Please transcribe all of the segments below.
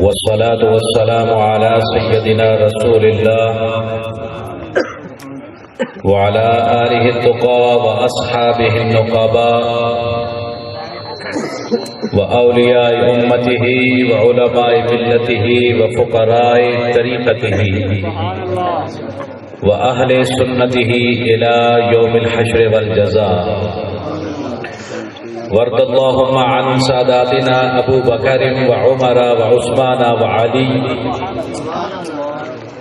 والصلاة والسلام على سيدنا رسول الله وعلى آله التقى وأصحابه النقباء وأولياء أمته وعلماء ملته وفقراء طريقته وأهل سنته إلى يوم الحشر والجزاء. وارض اللهم عن ساداتنا أبو بكر وعمر وعثمان وعلي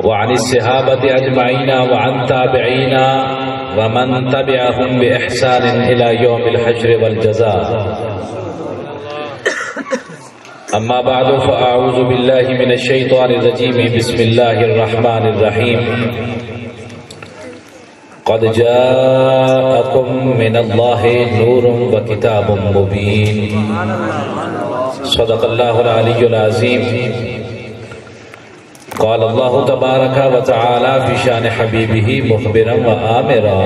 وعن الصحابة أجمعين وعن تابعين ومن تبعهم بإحسان إلى يوم الحشر والجزاء. أما بعد فأعوذ بالله من الشيطان الرجيم. بسم الله الرحمن الرحيم. قد جاءكم من الله نور وكتاب مبين. صدق الله العلي العظيم. قال الله تبارك وتعالى في شان حبيبه مخبرا وآمرا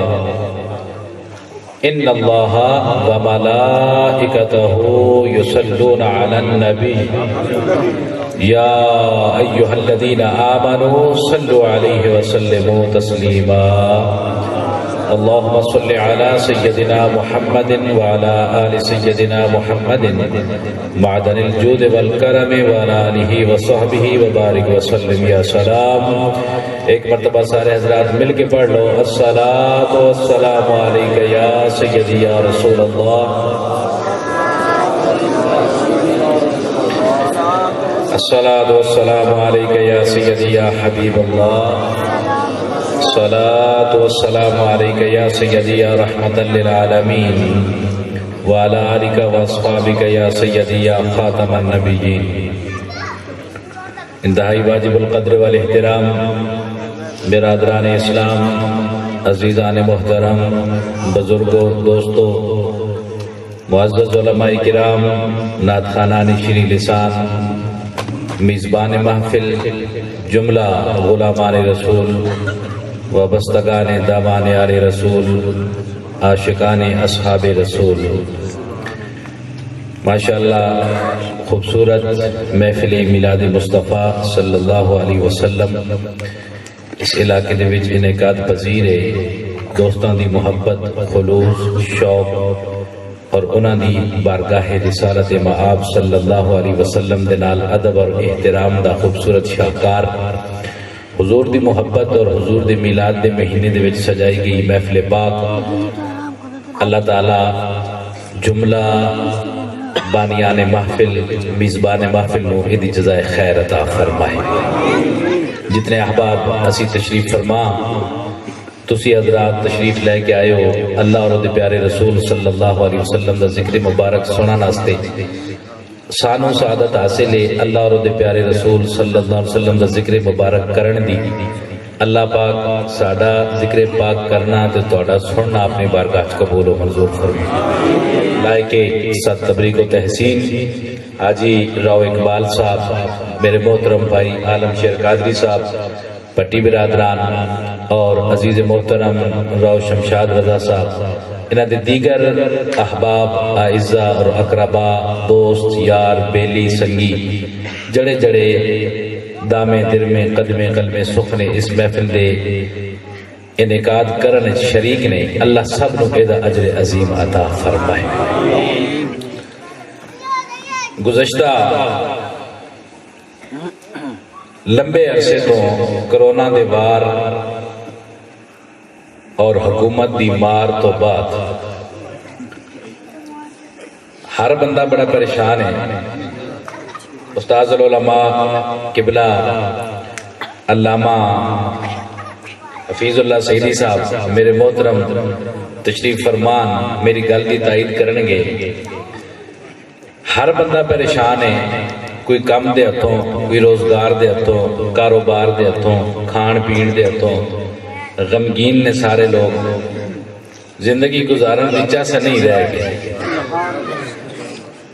إن الله وملائكته يصلون على النبي يا أيها الذين آمنوا صلوا عليه وسلموا تسليما. اللهم صل على سيدنا محمد وعلى آل سيدنا محمد معدن الجود والكرم وعلى آله وصحبه وبارك وسلم. یا سلام. ایک مرتبہ سارے حضرات مل کے پڑھ لو. الصلاۃ والسلام علیک یا سیدی یا رسول اللہ. الصلاۃ والسلام علیک یا سیدی یا حبیب اللہ. الصلاۃ والسلام علیک یا سیدی یا رحمۃ للعالمین وعلی آلک واصحابک یا سیدی یا خاتم النبیین. انتہائی واجب القدر والاحترام برادران اسلام، عزیزان محترم، بزرگوں، دوستوں، معزز علماء کرام، نعت خوانان شیریں لسان، میزبان محفل، جملہ غلامان رسول، وابستگان دامان آل رسول، عاشقان اصحاب رسول. ماشاءاللہ خوبصورت محفل میلاد مصطفیٰ صلی اللہ علیہ وسلم اس علاقے دے وچ انعقاد پذیر ہے. دوستاں دی محبت، خلوص، شوق اور انہاں دی بارگاہ رسالت مآب صلی اللہ علیہ وسلم دے نال ادب اور احترام دا خوبصورت شاہکار حضور دی محبت اور حضور دی میلاد دے مہینے دے وچ سجائی گئی محفل پاک. اللہ تعالی جملہ بانیان محفل، میزبان محفل نو ایدی جزائے خیر عطا فرمائے. جتنے احباب اسی تشریف فرما تسی حضرات تشریف لے کے آئے ہو اللہ اور دے پیارے رسول صلی اللہ علیہ وسلم دا ذکر مبارک سنا ناستے سانو سعادت حاصل ہے. اللہ اور دے پیارے رسول صلی اللہ علیہ وسلم دا ذکر مبارک کرن دی. اللہ پاک ساڈا ذکر پاک کرنا تے تہاڈا سننا اپنی بارگاہ وچ قبول و منظور فرمائے. لائق صد تبریک و تحسین حاجی راؤ اقبال صاحب، میرے محترم بھائی عالم شیر قادری صاحب، پٹی برادران اور عزیز محترم راؤ شمشاد رضا صاحب، انہاں دے دیگر احباب، اعزاء اور اقربا، دوست، یار، بیلی، سنگی، جڑے جڑے دامے درمے قدمے قلمے سخنے اس محفل دے انعقاد کرن شریک نے. اللہ سب نو ایدا اجر عظیم عطا فرمائے. گزشتہ لمبے عرصے تو کرونا دے وار اور حکومت دی مار تو بعد ہر بندہ بڑا پریشان ہے. استاذ العلماء قبلہ علامہ حفیظ اللہ سعیدی صاحب میرے محترم تشریف فرمان میری گل کی تائید کرنگے. ہر بندہ پریشان ہے، کوئی کم دے ہتھوں، کوئی روزگار دے ہتھوں، کاروبار دے ہتھوں، کھان پین دے ہتھوں غمگین نے سارے لوگ. زندگی گزارن دی چاہتا نہیں رہ گئے.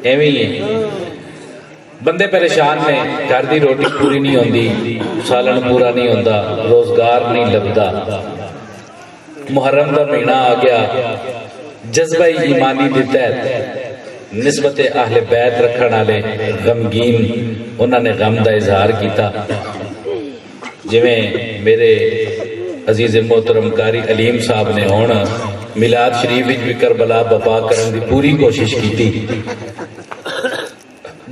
ایویں ہی بندے پریشان نے، گھر دی روٹی پوری نہیں ہوندی، سالن پورا نہیں ہوندا، روزگار نہیں لبدا، محرم دا مہینہ آ گیا، جذبہ ایمانی دے تحت نسبت اہل بیت رکھن والے غمگین انہوں نے غم دا اظہار کیتا، جویں میرے عزیز محترم قاری علیم صاحب نے ہون میلاد شریف وچ بھی کربلا بپا کرن دی پوری کوشش کیتی۔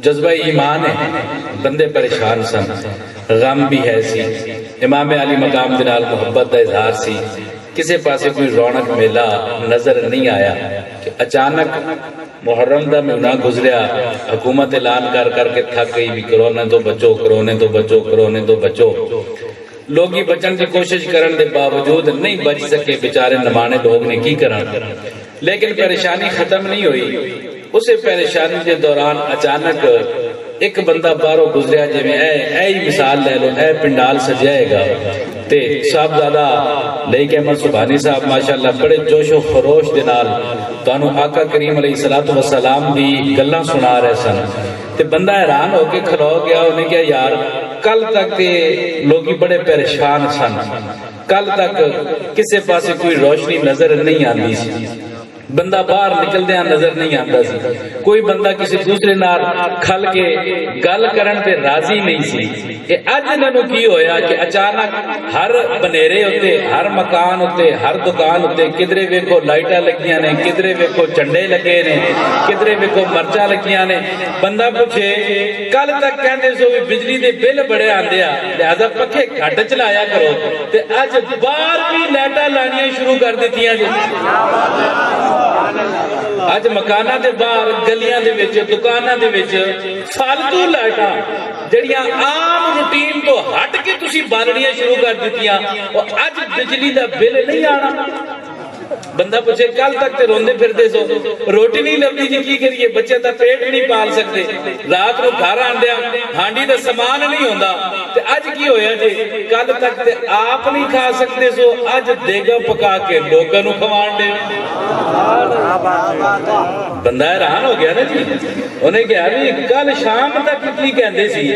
جذبہ ایمان ہے، بندے پریشان سن، غم بھی ہے سی، امام علی مقام دے نال محبت دا اظہار سی، کسے پاسے کوئی رونق میلہ نظر نہیں آیا کہ اچانک محرم دا مہینہ گزریا، حکومت اعلان کر کر کے تھک گئی بھی کرونے تو بچو، کرونے تو بچو، کرونے تو بچو۔ لوگی بچن کی کوشش کرن دے باوجود نہیں بچ سکے، بیچارے نمانے لوگ نے کی کرن، لیکن پریشانی ختم نہیں ہوئی۔ اسے پریشانی کے دوران اچانک ایک بندہ باہروں گزریا، جی میں اے مثال لے لو، اے پنڈال سجائے گا تے صاحبزادہ لیک احمد سبحانی صاحب ماشاءاللہ بڑے جوش و خروش دے نال تانوں آقا کریم علیہ السلام دی گلاں سنا رہے سن، تے بندہ حیران ہو کے کھلو گیا، انہیں کہا یار کل تک تے لوگی بڑے پریشان سن، کل تک کسے پاسے کوئی روشنی نظر نہیں آندی سی، بندہ باہر نکلدیاں نظر نہیں آتا سی، کوئی بندہ کسی دوسرے نال کھل کے گل کرن تے راضی نہیں سی۔ اج انہوں کی ہویا کہ اچانک ہر بنیرے ہوتے، ہر مکان ہوتے، ہر دکان ہوتے کدرے ویکھو لائٹاں لگیاں نے، کدرے ویکھو جھنڈے لگے نے، کدرے ویکھو مرچاں لگیاں نے۔ بندہ پوچھے کل تک کہندے سو بجلی دے بل بڑے آندے آ لہذا پکھے گھٹ چلایا کرو، تے اج باہر بھی لائٹاں لانیاں شروع کر دتیاں جی۔ اج مکاناں دے باہر گلیاں دے وچ دکاناں دے وچ فالتو لائٹاں جڑیاں عام روٹین تو ہٹ کے تسی بالڑیاں شروع کر دتیاں، اور اج بجلی دا بل نہیں آنا۔ بندہ پوچھے کل تک تے روندے پھردے سو، روٹی نہیں لبدی جی کی کریے، بچے دا پیٹ نہیں پال سکتے، رات نو گھر آندیا ہانڈی دا سامان نہیں ہوندا، تے اج کی ہویا جی کل تک تے آپ نہیں کھا سکتے سو، اج دیگا پکا کے لوکاں نو کھوان دے۔ بندہ حیران ہو گیا نا جی، انہیں کہا بھی کل شام تک کی کہندے سی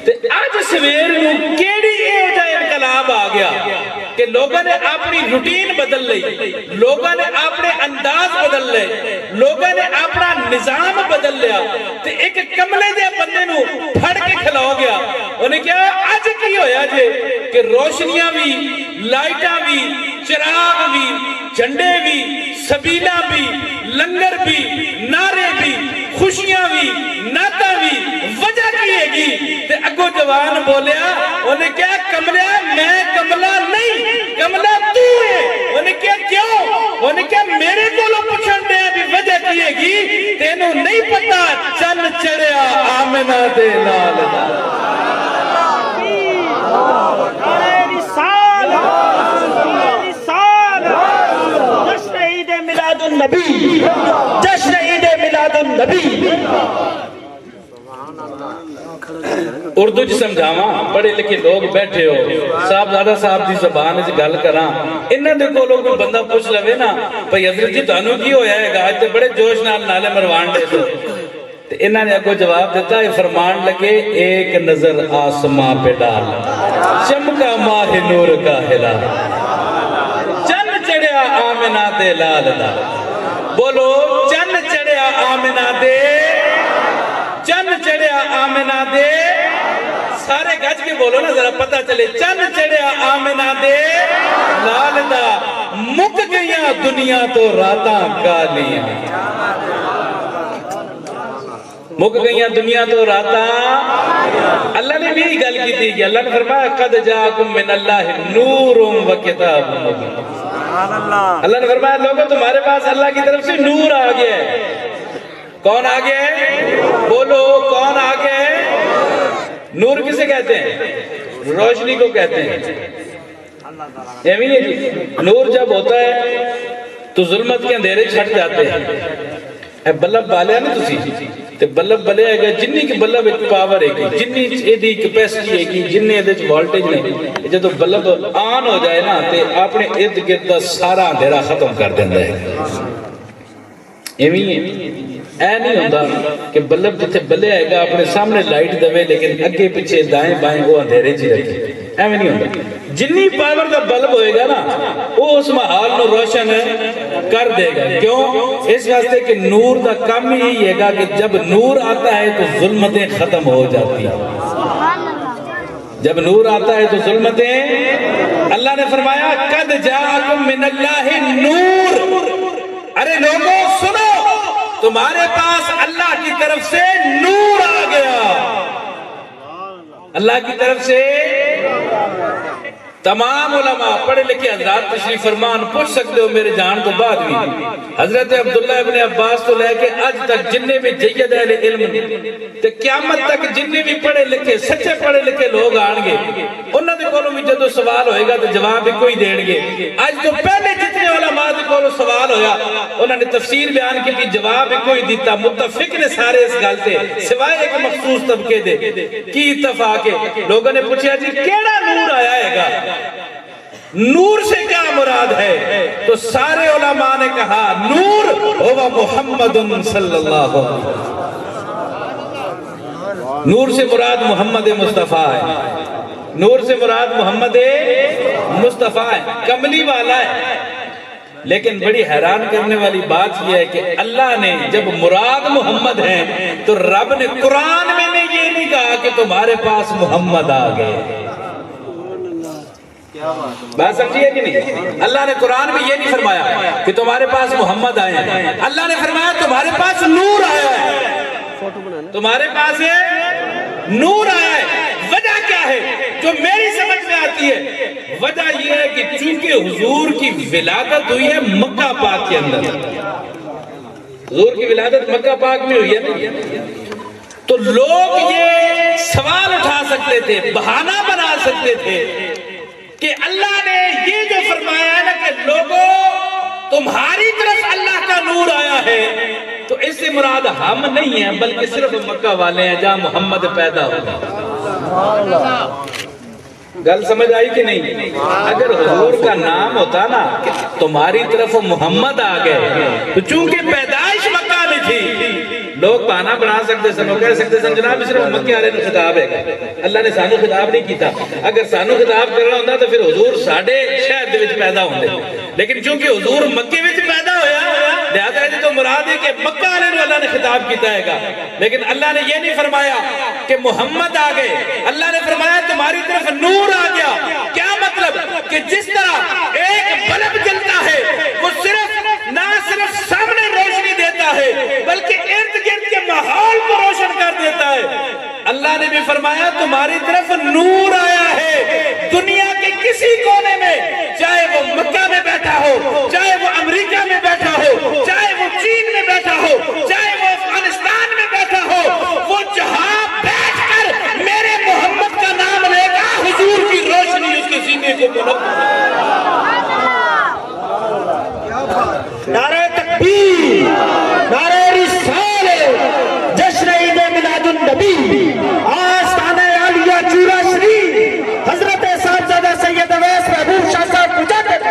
تے اج سویر نو کیڑی اے دا انقلاب آ گیا کہ لوگوں نے اپنی روٹین بدل لئی، لوگوں نے اپنے انداز بدل لے، لوگوں نے اپنا نظام بدل لیا، تے ایک کملے دے بندے نو پھڑ کے کھلاؤ گیا۔ انہیں کہا آج کی ہویا جے کہ روشنیاں بھی، لائٹاں بھی، چراغ بھی، جھنڈے بھی، سبیلہ بھی، لنگر بھی، نعرے بھی، خوشیاں بھی، نعتاں بھی، وجہ کی ہے گی تے اگو جوان بولیا، انہیں کہا کملہ میں کملہ نہیں، کملہ تو ہے۔ انہیں کہا کیوں؟ انہیں کہا میرے کو لو پچھن دے بھی وجہ کی ہے گی تینوں نہیں پتا چل چڑیا آمنہ دے لال دا۔ جشن عید میلاد النبی، جشن عید میلاد النبی۔ اردو جی سمجھاواں، پڑھے لکھے لوگ بیٹھے ہو، صاحبزادہ صاحب دی زبان وچ گل کراں، انہاں دے کولوں کوئی بندہ پوچھ لوے نا بھئی حضرت جی تانوں کی ہویا ہے گا، اج تے بڑے جوش نال نالے مروان دے تو تے انہاں نے اگوں جواب دیتا ہے، فرمان لگے ایک نظر آسماں پہ ڈال، چمکا ماہ نور کا ہلال، چن چڑھیا آمنہ دے لال دا۔ بولو چن چڑھیا آمنہ دے، چن چڑھیا آمنہ دے، سارے گج کے بولو نا ذرا پتہ چلے، چن چڑھیا آمنہ دے لال دا، مک گئیاں دنیا تو راتاں کالیاں، مک گئیاں دنیا تو راتاں۔ اللہ نے بھی گل کی تھی کہ اللہ نے فرمایا قد جاکم من اللہ نور و کتاب مبین، اللہ نے فرمایا لوگوں تمہارے پاس اللہ کی طرف سے نور آ گیا ہے۔ کون آ گیا ہے؟ بولو کون آ گیا ہے؟ نور کسے کہتے ہیں؟ روشنی کو کہتے ہیں۔ ایویں ہے جی، نور جب ہوتا ہے تو ظلمت کے اندھیرے چھٹ جاتے ہیں۔ اے بلب بالیا نا تسی تے بلب بلیا ہے گا جنی کی بلب ایک پاور ہے گی، جنی ایدی کیپیسٹی ہے گی، جنی ایدے وولٹیج نے، جب بلب آن ہو جائے نا تے اپنے ارد گرد دا سارا اندھیرا ختم کر دیندا ہے۔ ایویں ہے، اے نہیں ہوتا کہ بلب جتھے بلیا ہے گا اپنے سامنے لائٹ دوے لیکن اگے پیچھے دائیں بائیں وہ اندھیرے جی رکھے۔ ایویں نہیں ہوتا. جنی پاور دا بلب ہوئے گا نا وہ اس محال نو روشن کر دے گا. کیوں؟ اس واسطے کہ نور دا کم ہی ہے گا کہ جب نور آتا ہے تو ظلمتیں ختم ہو جاتی ہیں. جب نور آتا ہے تو ظلمتیں. اللہ نے فرمایا قد جاءکم من اللہ نور. ارے لوگوں سنو، تمہارے پاس اللہ کی طرف سے نور آ گیا. اللہ کی طرف سے. تمام علماء پڑھے لکھے حضرات تشریف فرمان پوچھ سکتے ہو میرے جان تو بعد بھی. حضرت عبداللہ ابن عباس تو لے کے آج تک جننے بھی جید اہل علم تے قیامت تک جننے بھی پڑھے لکھے سچے پڑھے لکھے لوگ آن گے انہوں نے کولوں بھی جدو سوال ہوئے گا تو جواب بھی کوئی دین گے. آج تو پہلے جتنے علماء دے کولوں سوال ہویا انہوں نے تفسیر بیان کی کہ جواب بھی کوئی دیتا. متفق نے سارے اس گالتے سوائے ایک مخصوص طبقے دے کی اتفاق ہے. لوگوں نے پوچھا جی کیڑا نور آیا ہے گا، نور سے کیا مراد ہے؟ تو سارے علماء نے کہا نور ہوا محمد صلی اللہ علیہ وسلم. نور سے مراد محمد مصطفیٰ ہے. نور سے مراد محمد مصطفیٰ ہے، کملی والا ہے. لیکن بڑی حیران کرنے والی بات یہ ہے کہ اللہ نے جب مراد محمد ہیں تو رب نے قرآن میں نے یہ نہیں کہا کہ تمہارے پاس محمد آ گئے. بات سمجھیے کہ نہیں؟ اللہ نے قرآن میں یہ نہیں فرمایا کہ تمہارے پاس محمد آئے ہیں. اللہ نے فرمایا تمہارے پاس نور آیا ہے. تمہارے پاس نور آیا ہے. وجہ کیا ہے جو میری سمجھ میں آتی ہے؟ وجہ یہ ہے کہ چونکہ حضور کی ولادت ہوئی ہے مکہ پاک کے اندر. حضور کی ولادت مکہ پاک میں ہوئی ہے تو لوگ یہ سوال اٹھا سکتے تھے، بہانہ بنا سکتے تھے کہ اللہ نے یہ جو فرمایا ہے نا کہ لوگوں تمہاری طرف اللہ کا نور آیا ہے تو اس سے مراد ہم نہیں ہیں بلکہ صرف مکہ والے ہیں جہاں محمد پیدا ہوا. گل سمجھ آئی کہ نہیں؟ اگر حضور کا نام ہوتا نا کہ تمہاری طرف محمد آ گئے تو چونکہ پیدائش مکہ میں تھی لوگ بہانہ بنا سکتے سن، کہہ سکتے سن جناب صرف مکے والے نے خطاب ہے. اللہ نے سانو خطاب نہیں کیتا. اگر سانو خطاب کرنا ہوتا تو پھر حضور ساڑھے شہر دے وچ پیدا ہوندے. لیکن چونکہ حضور مکے وچ پیدا ہویا لہذا ہے تو مراد ہے کہ مکہ والے نے اللہ نے خطاب کیتا ہے گا. لیکن اللہ نے یہ نہیں فرمایا کہ محمد آ گئے. اللہ نے فرمایا تمہاری طرف نور آ گیا. کیا مطلب؟ کہ جس طرح ایک بلب جلتا ہے وہ نہ صرف سامنے روشنی دیتا ہے بلکہ ارد گرد کے ماحول کو روشن کر دیتا ہے. اللہ نے بھی فرمایا تمہاری طرف نور آیا ہے. دنیا کے کسی کونے میں چاہے وہ مکہ میں بیٹھا ہو، چاہے وہ امریکہ میں بیٹھا ہو، چاہے وہ چین میں بیٹھا ہو، چاہے وہ افغانستان میں بیٹھا ہو، وہ جہاں بیٹھ کر میرے محمد کا نام لے گا حضور کی روشنی اس کے سینے کو بلند. نعرہ تکبیر، نعرہ رسالت، جشن عید میلاد النبی، آستانہ عالیہ چورا شریف، حضرت صاحبزادہ سید اویس محبوب شاہ صاحب مجدد.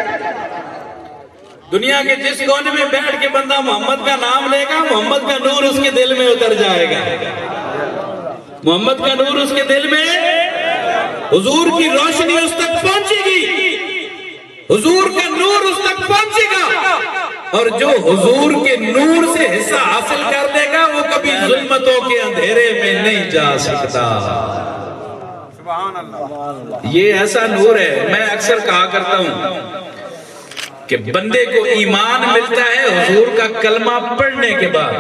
دنیا کے جس کونے میں بیٹھ کے بندہ محمد کا نام لے گا محمد کا نور اس کے دل میں اتر جائے گا. محمد کا نور اس کے دل میں، حضور کی روشنی اس تک پہنچے گی، حضور کا نور اس تک پہنچے گا. اور جو حضور کے نور سے حصہ حاصل کر دے گا وہ کبھی ظلمتوں کے اندھیرے میں نہیں جا سکتا. یہ ایسا نور ہے. میں اکثر کہا کرتا ہوں کہ بندے کو ایمان ملتا ہے حضور کا کلمہ پڑھنے کے بعد.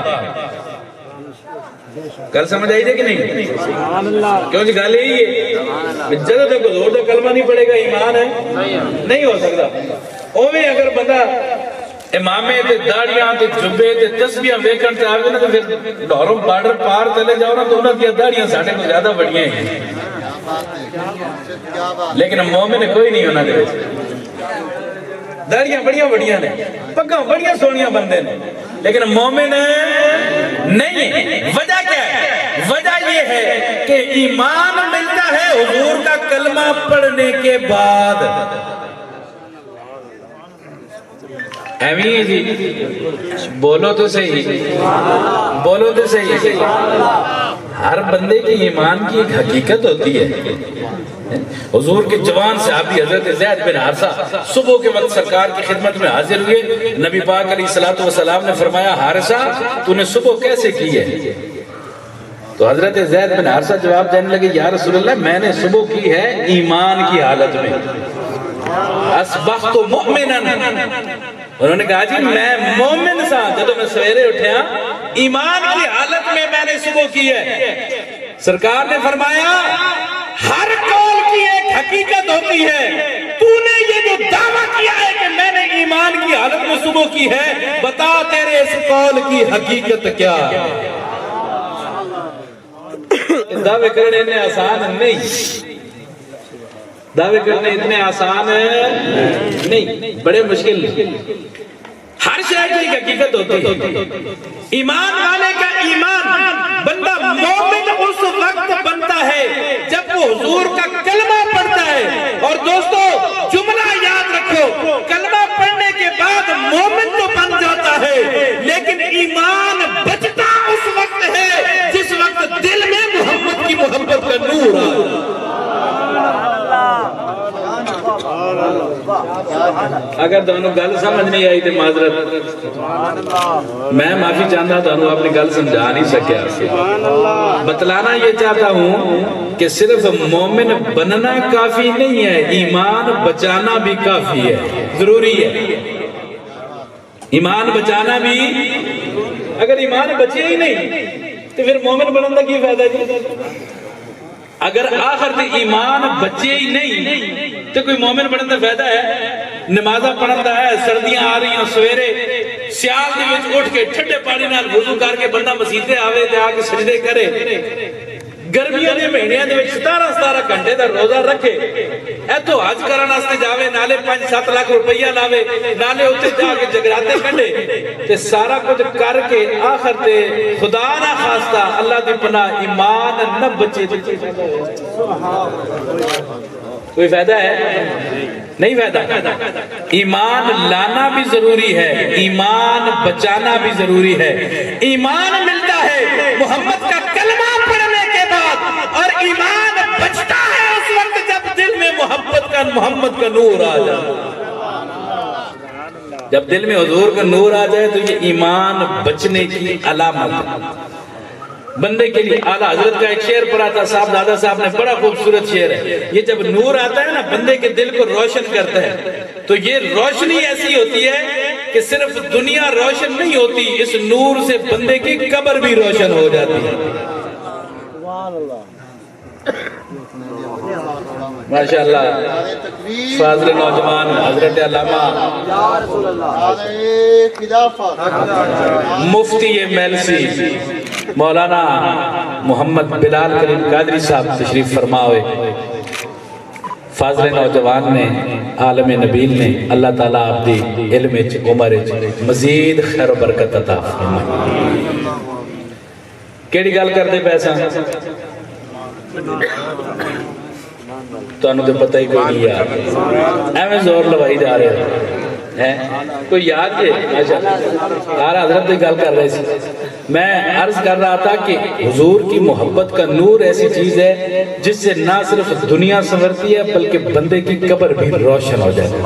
کل سمجھ آئی تھے کہ نہیں؟ کیوں جی گل یہی ہے جب تک حضور کا کلمہ نہیں پڑھے گا ایمان ہے نہیں ہو سکتا. اوے اگر بندہ امامے تے داڑیاں تے جبے تے تسبیحاں ویکھن تے آوے نا تو پھر لاہوروں بارڈر پار چلے جاؤ نا تو انہاں دی داڑیاں ساڈے کو زیادہ بڑیاں ہیں. لیکن مومن کوئی نہیں انہاں دے وچ. داڑیاں بڑیاں بڑیاں نے، پگاں بڑیاں سونیاں بندے نے، لیکن مومن نہیں. وجہ کیا ہے؟ وجہ یہ ہے کہ ایمان ملتا ہے حضور کا کلمہ پڑھنے کے بعد. ایویں جی بولو تو صحیح، بولو تو صحیح۔ ہر بندے کی ایمان کی ایک حقیقت ہوتی ہے۔ حضور کے جوان صحابی حضرت زید بن حارثہ صبح کے وقت سرکار کی خدمت میں حاضر ہوئے۔ نبی پاک علیہ السلام نے فرمایا حارثہ تو نے صبح کیسے کی ہے؟ تو حضرت زید بن حارثہ جواب دینے لگے یا رسول اللہ میں نے صبح کی ہے ایمان کی حالت میں، اصبحت مؤمنا۔ انہوں نے کہا جی میں مومن سا جب میں سویرے اٹھیا ایمان کی حالت میں میں نے صبح کی ہے۔ سرکار نے فرمایا ہر قول کی ایک حقیقت ہوتی ہے، تو نے یہ جو دعویٰ کیا ہے کہ میں نے ایمان کی حالت میں صبح کی ہے، بتا تیرے اس قول کی حقیقت کیا؟ دعوے کرنے اتنے آسان نہیں، دعوے کرنے اتنے آسان نہیں، بڑے مشکل۔ ہر شے کی حقیقت ہوتی ہے۔ ایمان والے کا ایمان بندہ مومن اس وقت بنتا ہے جب وہ حضور کا کلمہ پڑھتا ہے۔ اور دوستو جملہ یاد رکھو، کلمہ پڑھنے کے بعد مومن تو بن جاتا ہے لیکن ایمان بچتا اس وقت ہے جس وقت دل میں محمد کی محبت کا نور آئے۔ اگر دونوں گل سمجھ نہیں آئی تو معذرت، میں معافی چاہتا دونوں اپنی گل سمجھا نہیں سکیا۔ بتلانا یہ چاہتا ہوں کہ صرف مومن بننا کافی نہیں ہے، ایمان بچانا بھی کافی ہے، ضروری ہے۔ ایمان بچانا بھی، اگر ایمان بچے ہی نہیں تو پھر مومن بننے کا کی فائدہ جی؟ اگر آخر تے ایمان بچے ہی نہیں تو کوئی مومن بننے کا فائدہ ہے؟ نمازہ پڑھتا ہے، سردیاں آ رہی ہیں، سویرے سیال دے وچ اٹھ کے ٹھنڈے پانی نال وضو کر کے بندہ مسجدے آوے تے آ کے سجدے کرے، گرمیاں دے مہینے دے وچ 17 گھنٹے دا روزہ رکھے، ایتھوں حج کرن واسطے جاوے، نالے 5-7 لاکھ روپیہ لاوے، نالے اوتے جا کے جگراتے کڈے تے سارا کچھ کر کے آخر تے خدا نہ خواستہ اللہ دی پناہ ایمان نہ بچے کوئی فائدہ ہے؟ نہیں فائدہ۔ ایمان لانا بھی ضروری ہے، ایمان بچانا بھی ضروری ہے۔ ایمان ملتا ہے محمد کا کلمہ پڑھنے کے بعد، اور ایمان بچتا ہے اس وقت جب دل میں محمد کا نور آ جائے۔ جب دل میں حضور کا نور آ جائے تو یہ ایمان بچنے کی علامت ہے۔ بندے کے لیے اعلیٰ حضرت کا ایک شعر پڑھا تھا صاحب دادا صاحب نے، بڑا خوبصورت شعر ہے۔ یہ جب نور آتا ہے نا بندے کے دل کو روشن کرتا ہے تو یہ روشنی ایسی ہوتی ہے کہ صرف دنیا روشن نہیں ہوتی، اس نور سے بندے کی قبر بھی روشن ہو جاتی ہے۔ ماشاءاللہ فاضل نوجوان حضرت علامہ مفتی میلسی مولانا محمد بلال کریم قادری صاحب تشریف فرما ہوئے۔ فاضل نوجوان نے عالم نبیل نے اللہ تعالیٰ آپ دی علم عمر مزید خیر و برکت عطا فرمائے۔ کیڑی گل کر دے پیسہ تو انہوں تو پتہ ہی کوئی نہیں یاد، ایویں زور لوائی جا رہے ہیں کوئی یاد ہے؟ یار حضرت کی گل کر رہے تھے، میں عرض کر رہا تھا کہ حضور کی محبت کا نور ایسی چیز ہے جس سے نہ صرف دنیا سنورتی ہے بلکہ بندے کی قبر بھی روشن ہو جاتی ہے۔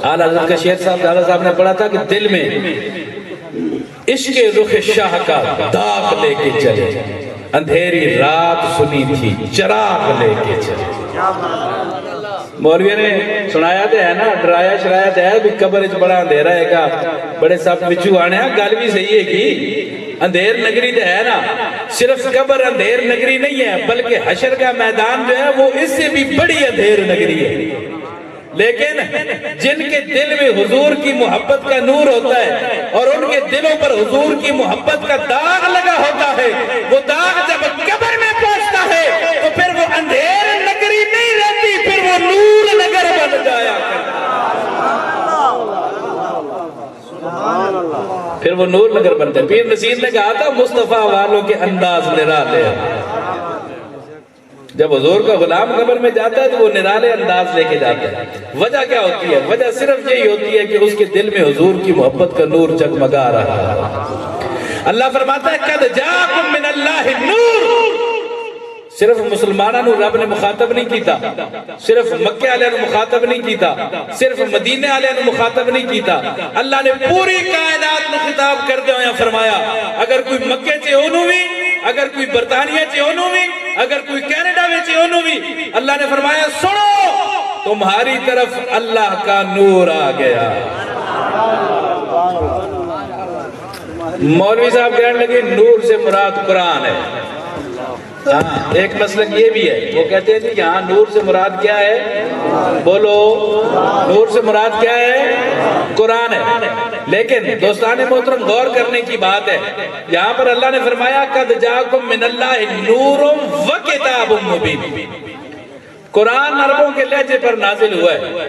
اعلیٰ حضرت کا شعر صاحب دادا صاحب نے پڑھا تھا کہ دل میں عشق رخ شاہ کا داغ لے کے چلے، اندھیری رات سنی تھی چراغ لے کے چلے۔ مولوی نے سنایا تو ہے نا، ڈرایا شرایا تو ہے بھی قبر اچ بڑا اندھیرا ہے گا، بڑے سب وچو آنے ہیں، گل بھی صحیح ہے کہ اندھیر نگری تو ہے نا، صرف قبر اندھیر نگری نہیں ہے بلکہ حشر کا میدان جو ہے وہ اس سے بھی بڑی اندھیر نگری ہے۔ لیکن جن کے دل میں حضور کی محبت کا نور ہوتا ہے اور ان کے دلوں پر حضور کی محبت کا داغ لگا ہوتا ہے، وہ داغ جب قبر میں پہنچتا ہے تو پھر وہ اندھیر نگری نہیں رہتی، پھر وہ نور نگر بن جایا پھر وہ نور نگر بنتے ہیں۔ پیر نصیر نے کہا تھا مصطفیٰ والوں کے انداز نرالے، جب حضور کا غلام قبر میں جاتا ہے تو وہ نرالے انداز لے کے جاتا ہے. وجہ کیا ہوتی ہے؟ وجہ صرف یہی ہوتی ہے کہ اس کے دل میں حضور کی محبت کا نور جگمگا رہا ہے. اللہ فرماتا ہے قد جاءکم من اللہ نور. صرف مسلمانوں نے رب نے مخاطب نہیں کیتا, صرف مکہ والے نے مخاطب نہیں کیتا, صرف مدینے والے نے مخاطب نہیں کیتا. اللہ نے پوری کائنات کو خطاب کردے ہوئے فرمایا اگر کوئی مکے چ ہونو وی, اگر کوئی برطانیہ چ ہونو وی, اگر کوئی کینیڈا وچ ہونو وی, اللہ نے فرمایا سنو تمہاری طرف اللہ کا نور آ گیا. مولوی صاحب کہنے لگے نور سے مراد قرآن ہے. ہاں ایک مسلک یہ بھی ہے, وہ کہتے ہیں کہ ہاں نور سے مراد کیا ہے؟ بولو, نور سے مراد کیا ہے؟ قرآن ہے. لیکن دوستان محترم غور کرنے کی بات ہے, یہاں پر اللہ نے فرمایا قد جاءکم من اللہ نور و کتاب مبین. قرآن عربوں کے لہجے پر نازل ہوا ہے,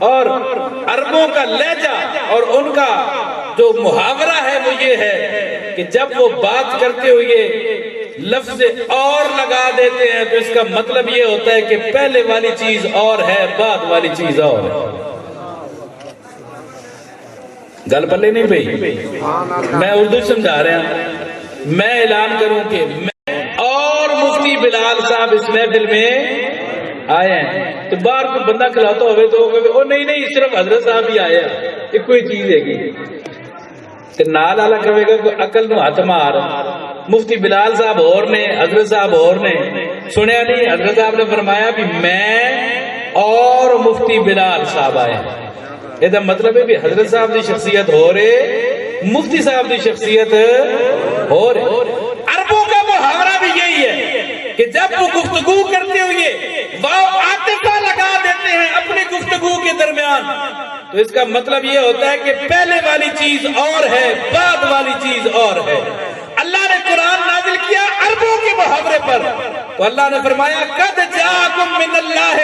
اور عربوں کا لہجہ اور ان کا جو محاورہ ہے وہ یہ ہے کہ جب وہ بات کرتے ہوئے لفظ اور لگا دیتے ہیں تو اس کا مطلب یہ ہوتا ہے کہ پہلے والی چیز اور ہے, بعد والی چیز اور ہے. گل پلے نہیں پئی, میں اردو سمجھا رہا ہوں. میں اعلان کروں کہ میں اور مفتی بلال صاحب اس محفل میں آئے ہیں تو باہر کوئی بندہ کھلاتا ہوئے تو وہ نہیں صرف حضرت صاحب ہی آئے ہیں, یہ کوئی چیز ہے گی نال والا کہے گا کہ عقل نو ہاتھ مار. مفتی بلال صاحب اور نے, حضرت صاحب اور نے, سنیا نہیں؟ حضرت صاحب نے فرمایا بھی میں اور مفتی بلال صاحب آئے. یہ مطلب ہے بھی حضرت صاحب دی شخصیت ہو رہے, مفتی صاحب دی شخصیت ہو رہے. عربوں کا محاورہ بھی یہی ہے کہ جب وہ گفتگو کرتے ہوئے واو عاطفہ لگا دیتے ہیں اپنی گفتگو کے درمیان تو اس کا مطلب یہ ہوتا ہے کہ پہلے والی چیز اور ہے, بعد والی چیز اور ہے. اللہ نے قرآن نازل کیا عربوں کے محاورے پر تو اللہ نے فرمایا قد جاءکم من اللہ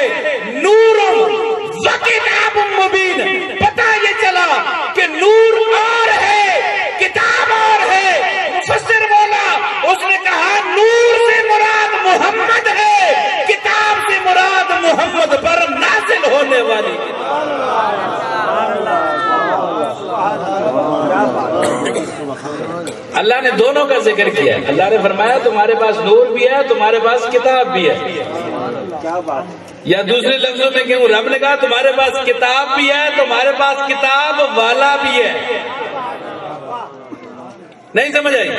نور و کتاب مبین. پتہ یہ چلا کہ نور اور ہے, کتاب اور ہے. مفسر بولا, اس نے کہا نور سے مراد محمد ہے, کتاب سے مراد محمد پر نازل ہونے والی اللہ نے دونوں کا ذکر کیا. اللہ نے فرمایا تمہارے پاس نور بھی ہے, تمہارے پاس کتاب بھی ہے. یا دوسرے لفظوں میں کہوں, رب نے کہا تمہارے پاس کتاب بھی ہے, تمہارے پاس کتاب والا بھی ہے. نہیں سمجھ آئی؟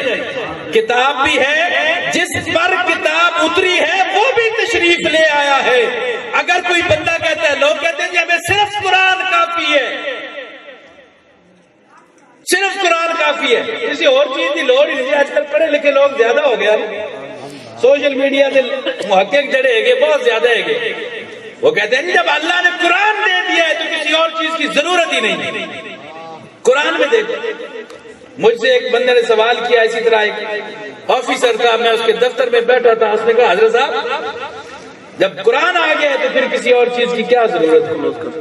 کتاب بھی ہے, جس پر کتاب اتری ہے وہ بھی تشریف لے آیا ہے. اگر کوئی بندہ کہتا ہے, لوگ کہتے ہیں کہ ہمیں صرف قرآن کافی ہے, صرف قرآن کافی ہے, کسی اور چیز کی لوڑ ہی نہیں. آج کل پڑھے لکھے لوگ زیادہ ہو گیا, سوشل میڈیا سے محقق جڑے ہیں بہت زیادہ ہے. وہ کہتے ہیں جب اللہ نے قرآن دے دیا ہے تو کسی اور چیز کی ضرورت ہی نہیں. قرآن میں دیکھو, مجھ سے ایک بندے نے سوال کیا اسی طرح, ایک آفیسر تھا, میں اس کے دفتر میں بیٹھا تھا, اس نے کہا حضرت صاحب جب قرآن آ گیا ہے تو پھر کسی اور چیز کی کیا ضرورت ہے؟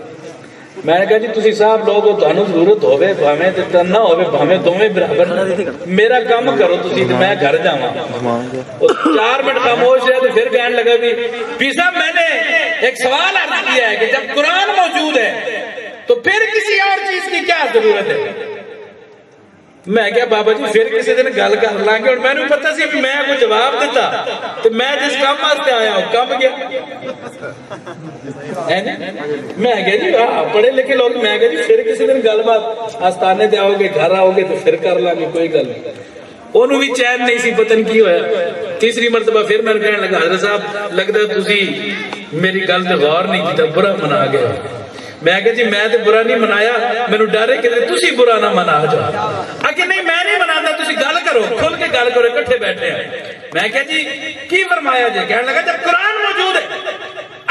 میں نے کہا جی تسی صاحب لوگوں تانوں ضرورت ہوے بھاویں تے نہ ہوے بھاویں دوویں برابر, میرا کام کرو تسی تے میں گھر جاواں. 4 منٹ خاموش رہے تو پھر کہنے لگا بھی صاحب میں نے ایک سوال عرض کیا ہے کہ جب قرآن موجود ہے تو پھر کسی اور چیز کی کیا ضرورت ہے؟ میں کیا بابا جی پھر کسی دن گل کر لیں گے. اور میں نے پتا سی میں کوئی جواب دیتا تو میں جس کام واسطے آیا ہوں کم گیا. میں کہا جی پڑھے لکھے لوگ, میں کہا جی پھر کسی دن گل بات آستانے تے آؤ گے, گھر آؤ گے تو پھر کر لیں گے, کوئی گل نہیں. انہوں بھی چین نہیں سی, پتن کی ہویا. تیسری مرتبہ پھر میں کہنے لگا حضرت صاحب لگتا تسی میری گل تے غور نہیں کیتا, برا منا گیا. میں کہا جی میں تو برا نہیں منایا, میں ڈر ہے کہ تسی برا نہ منا جاؤ. کہ نہیں میں نہیں مناتا, تسی گل کرو, کھل کے گل کرو, اکٹھے بیٹھے ہیں. میں کہا جی کی فرمایا جی؟ کہنے لگا جب قرآن موجود ہے,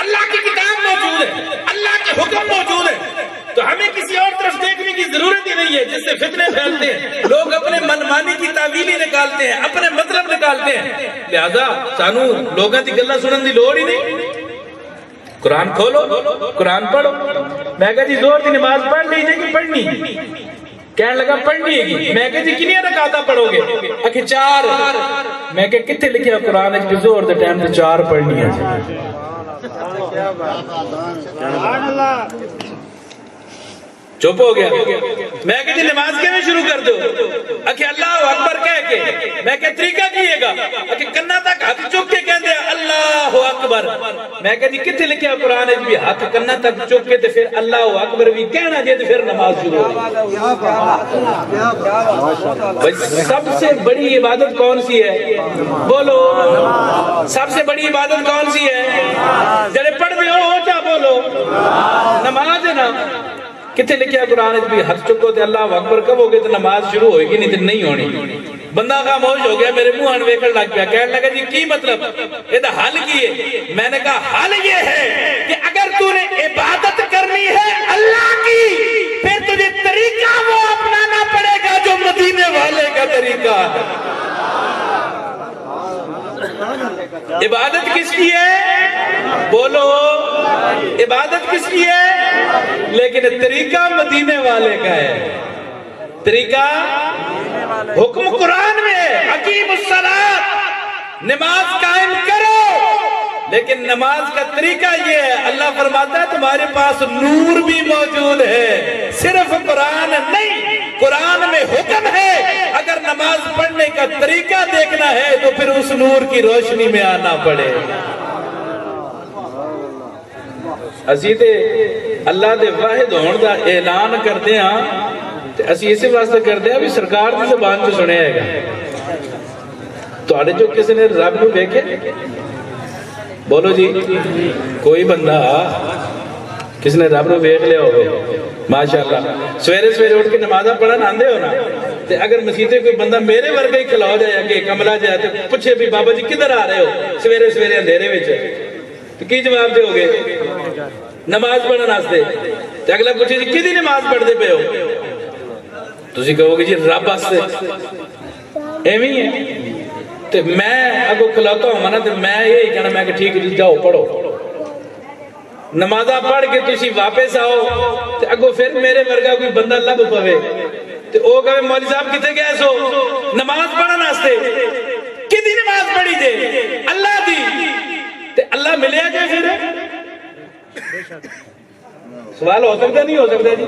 اللہ کی کتاب موجود ہے, اللہ کے حکم موجود ہے تو ہمیں کسی اور طرف دیکھنے کی ضرورت ہی نہیں ہے جس سے فتنے پھیلتے ہیں. لوگ اپنے منمانی کی تعویلی نکالتے ہیں, اپنے مطلب نکالتے ہیں. لہذا سانو لوگوں کی گلاں سنن دی لوڑ ہی نہیں. قرآن کھولو, قرآن پڑھو. میں کہا جی زور کی نماز پڑھ لیجیے کہ پڑھنی؟ کہنے لگا پڑھنی ہے میں کہ جی کنیا رکعتاں پڑھو گے کہ 4 میں کہ کتنے لکھیا قرآن ہے کہ زہر دے ٹائم تے 4 پڑھنی ہے چپ ہو گیا میں کہ جی نماز کیویں شروع کر دو کہ اللہ اکبر کہہ کے میں کہ طریقہ کیے گا کہ کنا تک ہاتھ چک کے کہندے اللہ اکبر میں کہ جی کتنے لکھیا قرآن ہے بھی ہاتھ کنا تک چک کے تے پھر اللہ اکبر بھی کہنا جے تے پھر نماز شروع ہو سب سے بڑی عبادت کون سی ہے بولو سب سے بڑی عبادت کون سی ہے جڑے پڑھ دے ہو کیا بولو نماز ہے نا کتنے لکھیا قرآن بھی ہاتھ چکو تے اللہ اکبر کہو گے تو نماز شروع ہوئے گی نہیں تو نہیں ہونی بندہ خاموش ہو گیا میرے منہ ویکھن لگ گیا کہنے لگا جی کی مطلب یہ تو حل کی ہے میں نے کہا حل یہ ہے کہ اگر تو نے عبادت کرنی ہے اللہ کی پھر تجھے طریقہ وہ اپنانا پڑے گا جو مدینے والے کا طریقہ ہے عبادت کس کی ہے بولو عبادت کس کی ہے لیکن طریقہ مدینے والے کا ہے طریقہ حکم قرآن میں اقیم الصلاۃ نماز قائم کرو لیکن نماز کا طریقہ یہ ہے اللہ فرماتا ہے تمہارے پاس نور بھی موجود ہے صرف قرآن نہیں قرآن میں حکم ہے اگر نماز پڑھنے کا طریقہ دیکھنا ہے تو پھر اس نور کی روشنی میں آنا پڑے اسی تے اللہ دے واحد ہون دا اعلان کرتے ہیں اسی اسی واسطے کرتے ہیں بھی سرکار دی زبان جو سنے گا تو آڑے جو کسی نے رب نو دیکھے بولو جی کوئی بندہ کس نے رب نو دیکھ لیا ہوئے ماشاءاللہ سویرے سویرے اٹھ کے نمازہ پڑھن آندے ہو نا تے اگر مسیطے کوئی بندہ میرے ورگے ہی کھلا ہو جائے کہ کملہ جائے تو پوچھے بھی بابا جی کدھر آ رہے ہو سویرے سویرے اندھیرے وچ تو کی جواب دے ہوگے نماز پڑھن واسطے تے اگلا پوچھے جی کدی نماز پڑھدے پے ہو تسی کہو گے جی رب واسطے ایویں ہے تے میں اگو کھلاتا ہوں منا تے میں یہی کہنا میں کہ ٹھیک جی جاؤ پڑھو نمازہ پڑھ کے تسی واپس آؤ تے اگو پھر میرے ورگا کوئی بندہ لب پوے تے او کہے مولوی صاحب کتے گئے سو نماز پڑھن واسطے کدی نماز پڑھی جے اللہ دی تے اللہ ملیا جائے پھر سوال ہو سکتا نہیں ہو سکتا جی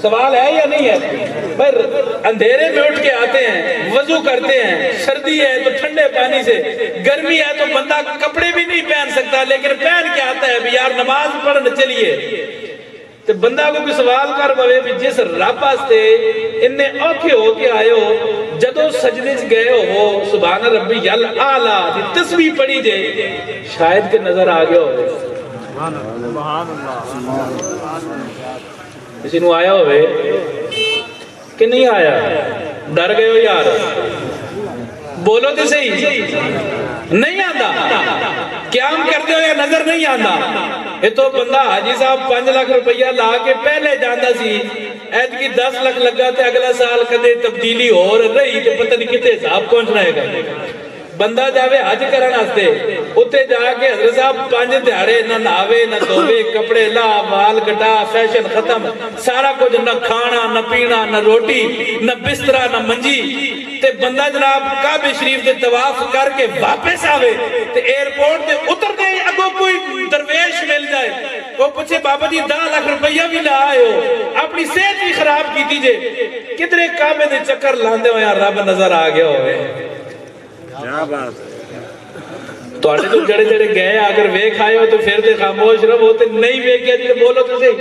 سوال ہے یا نہیں ہے پر اندھیرے میں اٹھ کے آتے ہیں وضو کرتے ہیں سردی ہے تو ٹھنڈے پانی سے گرمی ہے تو بندہ کپڑے بھی نہیں پہن سکتا لیکن پہن کے آتا ہے بھی یار نماز پڑھنے چلیے تو بندہ کو کوئی سوال کر پوے بھی جس رب واسطے اننے اوکھے ہو کے آئے ہو جدو سجدے چ گئے ہو سبحان ربی الاعلیٰ دی تسبیح پڑھی جے شاید کہ نظر آ گیا ہو کسی نو آیا ہوئے کہ نہیں آیا ڈر گئے ہو یار بولو تو صحیح نہیں آندا قیام کرتے ہو یا نظر نہیں آندا یہ تو بندہ حاجی صاحب 5 لاکھ روپیہ لا کے پہلے جاندہ سی ایت کی 10 لاکھ لگا تے اگلا سال کدے تبدیلی ہو رہی تے پتہ نہیں کتے حساب پہنچنا ہے گا بندہ جاوے حج کرن واسطے اتے جا کے حضرت صاحب 5 دیہاڑے نہ نہاوے نہ دھوے کپڑے لا وال کٹا فیشن ختم سارا کچھ نہ کھانا نہ پینا نہ روٹی نہ بسترا نہ منجی تے بندہ جناب کعبہ شریف دے طواف کر کے واپس آوے تے ایئرپورٹ تے اتر دے اگو کوئی درویش مل جائے وہ پوچھے بابا جی 10 لاکھ روپیہ بھی لے آئے ہو اپنی صحت بھی خراب کی دیجئے کدھرے کعبے دے چکر لاندے ہو یا رب نظر آ گیا ہوئے تو آٹے تو جڑے جڑے گئے اگر ویک آئے ہو تو پھر تے خاموش رہو ہوتے نہیں ویک گیا جی بولو تو صحیح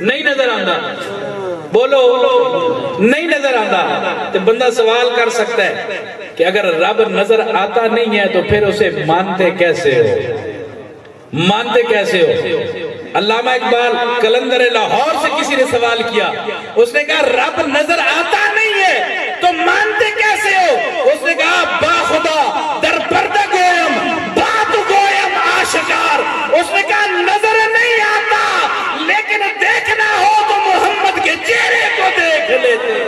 نہیں نظر آندہ بولو نہیں نظر آندہ تو بندہ سوال کر سکتا ہے کہ اگر رب نظر آتا نہیں ہے تو پھر اسے مانتے کیسے ہو مانتے کیسے ہو علامہ اقبال قلندر لاہور سے کسی نے سوال کیا اس نے کہا رب نظر آتا نہیں ہے تو مانتے کیسے ہو اس نے کہا با خدا در پردہ گویم بات گویم آشکار اس نے کہا نظر نہیں آتا لیکن دیکھنا ہو تو محمد کے چہرے کو دیکھ لیتے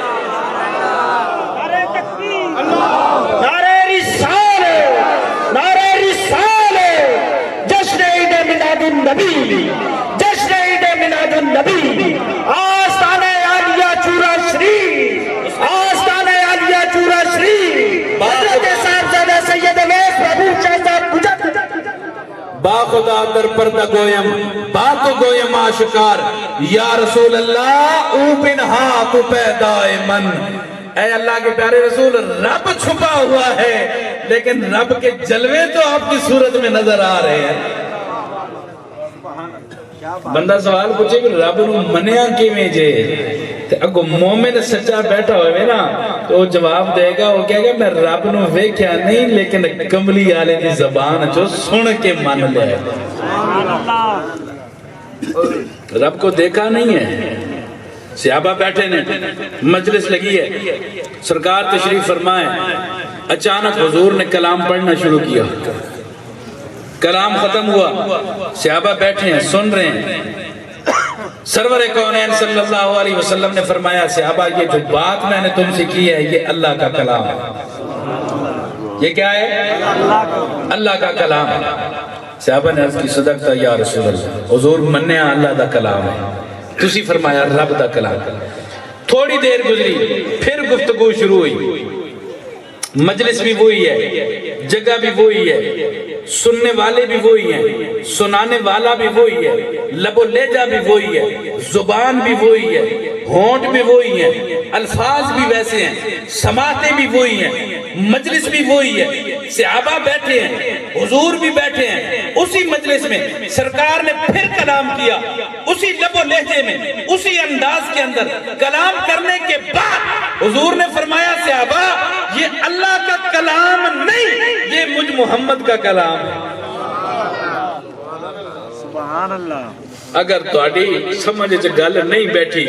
نعرہ رسالت نعرہ رسالت جشن عید میلاد النبی جشن عید میلاد النبی آج خدا در پردہ گویم باتو گویم آشکار یا رسول اللہ او پنہا تو پیدائے من. اے اللہ کے پیارے رسول رب چھپا ہوا ہے لیکن رب کے جلوے تو آپ کی صورت میں نظر آ رہے ہیں. بندہ سوال پوچھے کہ رب نو منیا کیویں جے تے اگو مومن سچا بیٹھا ہوئے نا تو وہ جواب دے گا وہ کہے گا میں رب نو ویکھیا نہیں لیکن کملی والے دی زبان جو سن کے من لے. رب کو دیکھا نہیں ہے. صحابہ بیٹھے نے مجلس لگی ہے سرکار تشریف فرمائے اچانک حضور نے کلام پڑھنا شروع کیا. کلام ختم ہوا صحابہ بیٹھے ہیں سن رہے ہیں. سرور کونین صلی اللہ علیہ وسلم نے فرمایا صحابہ یہ جو بات میں نے تم سے کی ہے یہ اللہ کا کلام ہے. یہ کیا ہے؟ اللہ کا کلام ہے. صحابہ نے عرض کی صدقتا یا رسول اللہ حضور منیا اللہ دا کلام ہے. تسی فرمایا رب دا کلام. تھوڑی دیر گزری پھر گفتگو شروع ہوئی. مجلس بھی وہی ہے جگہ بھی وہی ہے سننے والے بھی وہی ہیں سنانے والا بھی وہی ہے لب و لہجہ بھی وہی ہے زبان بھی وہی ہے ہونٹ بھی وہی ہیں الفاظ بھی ویسے ہیں سماعتیں بھی وہی ہیں مجلس بھی وہی ہے. صحابہ بیٹھے ہیں حضور بھی بیٹھے ہیں اسی مجلس میں. سرکار نے پھر کلام کیا اسی لب و لہجے میں اسی انداز کے اندر. کلام کرنے کے بعد حضور نے فرمایا صحابہ یہ اللہ کا کلام نہیں یہ مجھ محمد کا کلام ہے. سبحان اللہ. اگر تہاڈی سمجھ وچ گل نہیں بیٹھی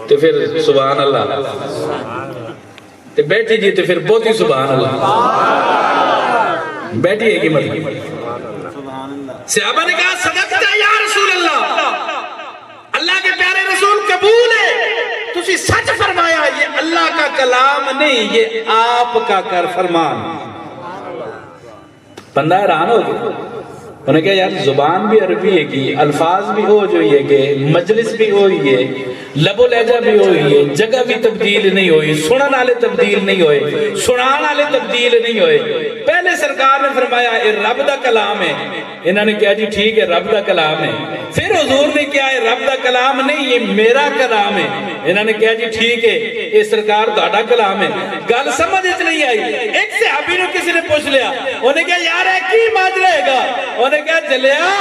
تو پھر سبحان اللہ تے بیٹھی جی تو پھر بہت ہی سبحان اللہ. بیٹھی ہے کہ مطلب صحابہ نے کہا صدقتا یا رسول اللہ اللہ کے پیارے رسول قبول ہے تسی سچ فرمایا یہ اللہ کا کلام نہیں یہ آپ کا کر فرمان. بندہ حیران ہو گیا. انہوں نے کہا یار زبان بھی عربی ہے کی الفاظ بھی ہو جو یہ کہ مجلس بھی ہوئی ہے لب و لہجہ بھی ہوئی ہے جگہ بھی تبدیل نہیں ہوئی سنن والے تبدیل نہیں ہوئے سنان والے تبدیل نہیں ہوئے. پہلے سرکار نے فرمایا یہ رب دا کلام ہے. انہوں نے کہا جی ٹھیک ہے رب دا کلام ہے. پھر حضور نے کہا ہے رب دا کلام نہیں یہ میرا کلام ہے. انہوں نے کہا جی ٹھیک ہے یہ سرکار تہاڈا کلام ہے. گل سمجھ نہیں آئی. ایک صحابی نے کسی نے پوچھ لیا انہوں نے کہا یار ہے کی ماجرا ہے گا. انہوں نے کہا چلیا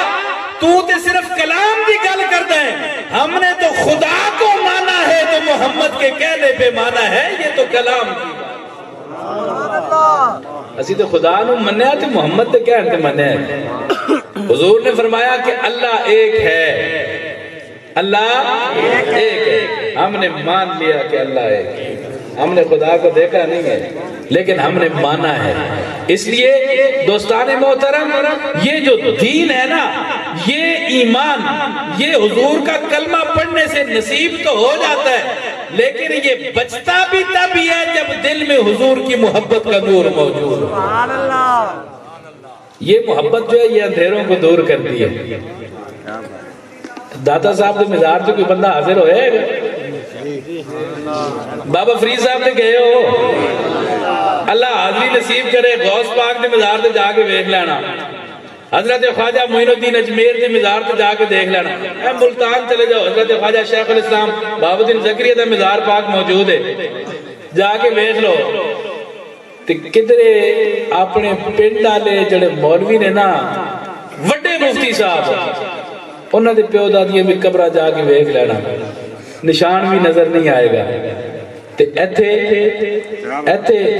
تو تے صرف کلام کی گل کرتا ہے ہم نے تو خدا کو مانا ہے تو محمد کے کہنے پہ مانا ہے یہ تو کلام کی. اسی تو خدا نو منیا تو محمد تے کہنے تے منیا ہے. حضور نے فرمایا کہ اللہ ایک ہے اللہ ایک ہے. ہم نے مان لیا کہ اللہ ایک ہے. ہم نے خدا کو دیکھا نہیں ہے لیکن ہم نے مانا ہے. اس لیے دوستان محترم یہ جو دین ہے نا یہ ایمان یہ حضور کا کلمہ پڑھنے سے نصیب تو ہو جاتا ہے لیکن یہ بچتا بھی تب ہی ہے جب دل میں حضور کی محبت کا نور موجود ہو. سبحان اللہ. یہ محبت جو ہے یہ اندھیروں کو دور کرتی ہے. داتا صاحب کے مزار سے کوئی بندہ حاضر ہوئے گا بابا فرید صاحب نے گئے ہو اللہ حاضری نصیب کرے غوث پاک نے مزار سے جا کے دیکھ لینا حضرت خواجہ معین الدین اجمیر کے مزار سے جا کے دیکھ لینا. اے ملتان چلے جاؤ حضرت خواجہ شیخ الاسلام بابا الدین زکریا کا مزار پاک موجود ہے جا کے دیکھ لو. کدھرے اپنے پنڈ والے جڑے مولوی نے نا وڈے مفتی صاحب انہوں نے پیو دادیاں بھی قبرہ جا کے دیکھ لینا نشان بھی نظر نہیں آئے گا. ایتھے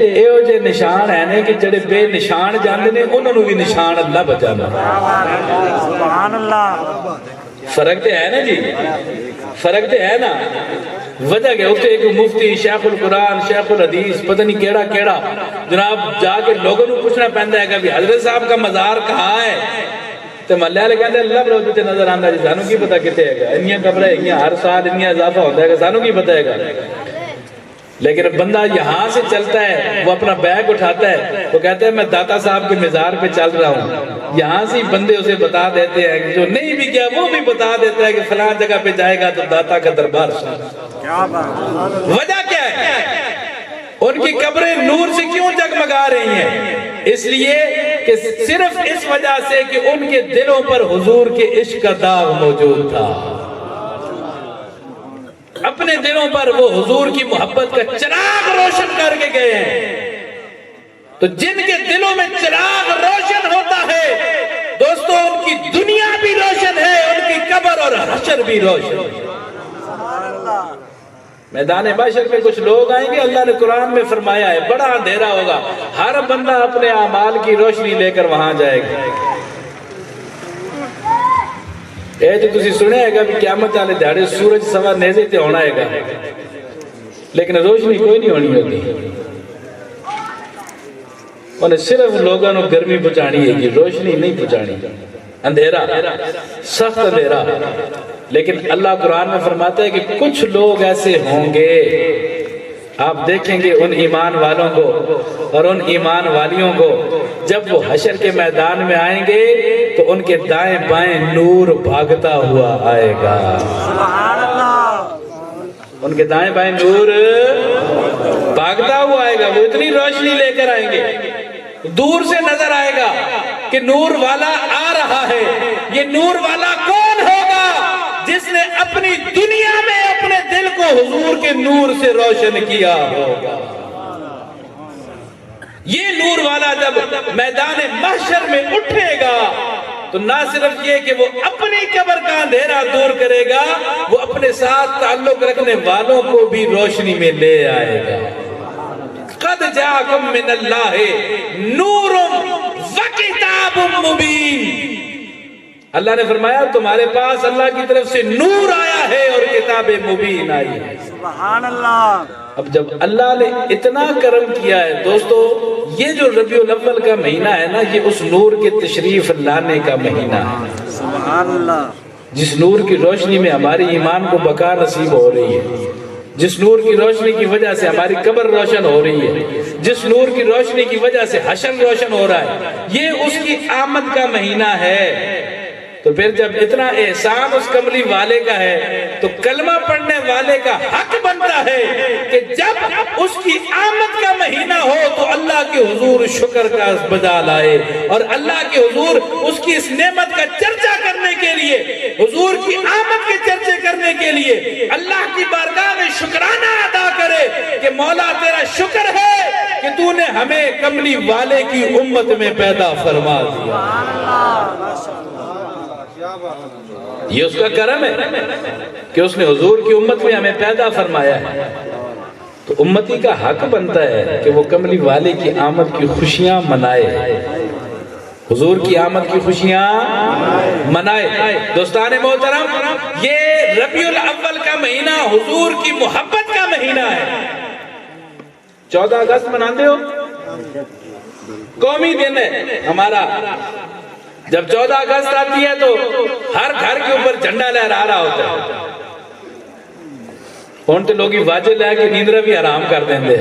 ایہو جے نشان ہے نے کہ جڑے بے نشان جاندے نے انہاں نوں بھی نشان اللہ بچانا. سبحان اللہ. فرق تے ہے نا جی فرق تے ہے نا. وجہ کہ اتنے ایک مفتی شیخ القرآن شیخ الحدیث پتہ نہیں کیڑا کیڑا جناب جا کے لوگوں کو پوچھنا پہنتا ہے کہ حضرت صاحب کا مزار کہاں ہے تو محلے والے کہتے ہیں اللہ بلو جتے نظر آندا جی سانوں کی پتہ کتے ہے گا انیاں قبریں انیاں ہر سال انیاں اضافہ ہوتا ہے کہ سانوں کی پتہ ہے گا. لیکن بندہ یہاں سے چلتا ہے وہ اپنا بیگ اٹھاتا ہے وہ کہتا ہے میں داتا صاحب کے مزار پہ چل رہا ہوں. یہاں سے بندے اسے بتا دیتے ہیں کہ جو نہیں بھی کیا وہ بھی بتا دیتا ہے کہ فلاں جگہ پہ جائے گا تو داتا کا دربار سن. وجہ کیا ہے ان کی قبریں نور سے کیوں جگمگا رہی ہیں؟ اس لیے کہ صرف اس وجہ سے کہ ان کے دلوں پر حضور کے عشق کا داغ موجود تھا، اپنے دلوں پر وہ حضور کی محبت کا چراغ روشن کر کے گئے ہیں۔ تو جن کے دلوں میں چراغ روشن ہوتا ہے دوستو، ان کی دنیا بھی روشن ہے، ان کی قبر اور حشر بھی روشن ہے۔ میدان محشر میں کچھ لوگ آئیں گے، اللہ نے قرآن میں فرمایا ہے بڑا اندھیرا ہوگا، ہر بندہ اپنے اعمال کی روشنی لے کر وہاں جائے گا۔ اے جو تسی سنے گا بھی قیامت والے دھاڑے سورج سوا نیزے تے ہونا ہے گا، لیکن روشنی کوئی نہیں ہونی ہوتی، انہیں صرف لوگوں نے گرمی پہنچانی ہے کہ روشنی نہیں پہنچانی، اندھیرا، سخت اندھیرا۔ لیکن اللہ قرآن میں فرماتا ہے کہ کچھ لوگ ایسے ہوں گے، آپ دیکھیں گے ان ایمان والوں کو اور ان ایمان والیوں کو، جب وہ حشر کے میدان میں آئیں گے تو ان کے دائیں بائیں نور بھاگتا ہوا آئے گا، سبحان اللہ، ان کے دائیں بائیں نور بھاگتا ہوا آئے گا۔ وہ اتنی روشنی لے کر آئیں گے، دور سے نظر آئے گا کہ نور والا آ رہا ہے۔ یہ نور والا کون ہوگا؟ جس نے اپنی دنیا میں اپنے دل کو حضور کے نور سے روشن کیا ہوگا۔ یہ نور والا جب میدان محشر میں اٹھے گا تو نہ صرف یہ کہ وہ اپنی قبر کا اندھیرا دور کرے گا، وہ اپنے ساتھ تعلق رکھنے والوں کو بھی روشنی میں لے آئے گا۔ قد جاءکم من اللہ نور و کتاب مبین، اللہ نے فرمایا تمہارے پاس اللہ کی طرف سے نور آیا ہے اور کتاب مبین آئی ہے۔ سبحان اللہ۔ اب جب اللہ نے اتنا کرم کیا ہے دوستو، یہ جو ربیع الاول کا مہینہ ہے نا، یہ اس نور کے تشریف لانے کا مہینہ ہے، سبحان اللہ، جس نور کی روشنی میں ہماری ایمان کو بقا نصیب ہو رہی ہے، جس نور کی روشنی کی وجہ سے ہماری قبر روشن ہو رہی ہے، جس نور کی روشنی کی وجہ سے حشر روشن ہو رہا ہے، یہ اس کی آمد کا مہینہ ہے۔ تو پھر جب اتنا احسان اس کملی والے کا ہے تو کلمہ پڑھنے والے کا حق بنتا ہے کہ جب اس کی آمد کا مہینہ ہو تو اللہ کے حضور شکر کا بجا لائے، اور اللہ کے حضور اس کی اس نعمت کا چرچا کرنے کے لیے، حضور کی آمد کے چرچے کرنے کے لیے اللہ کی بارگاہ میں شکرانہ ادا کرے کہ مولا تیرا شکر ہے کہ تو نے ہمیں کملی والے کی امت میں پیدا فرما دیا۔ یہ اس کا کرم ہے کہ اس نے حضور کی امت میں ہمیں پیدا فرمایا ہے، تو امتی کا حق بنتا ہے کہ وہ کملی والے کی آمد کی خوشیاں منائے، حضور کی آمد کی خوشیاں منائے۔ دوستان محترم، یہ ربیع الاول کا مہینہ حضور کی محبت کا مہینہ ہے۔ 14 اگست مناتے ہو، قومی دن ہے ہمارا۔ جب 14 اگست آتی ہے تو ہر گھر کے اوپر جھنڈا لہرا رہا ہوتا ہے، ہون تو لوگی واجہ لے کے نیندرہ بھی حرام کر دیں دے،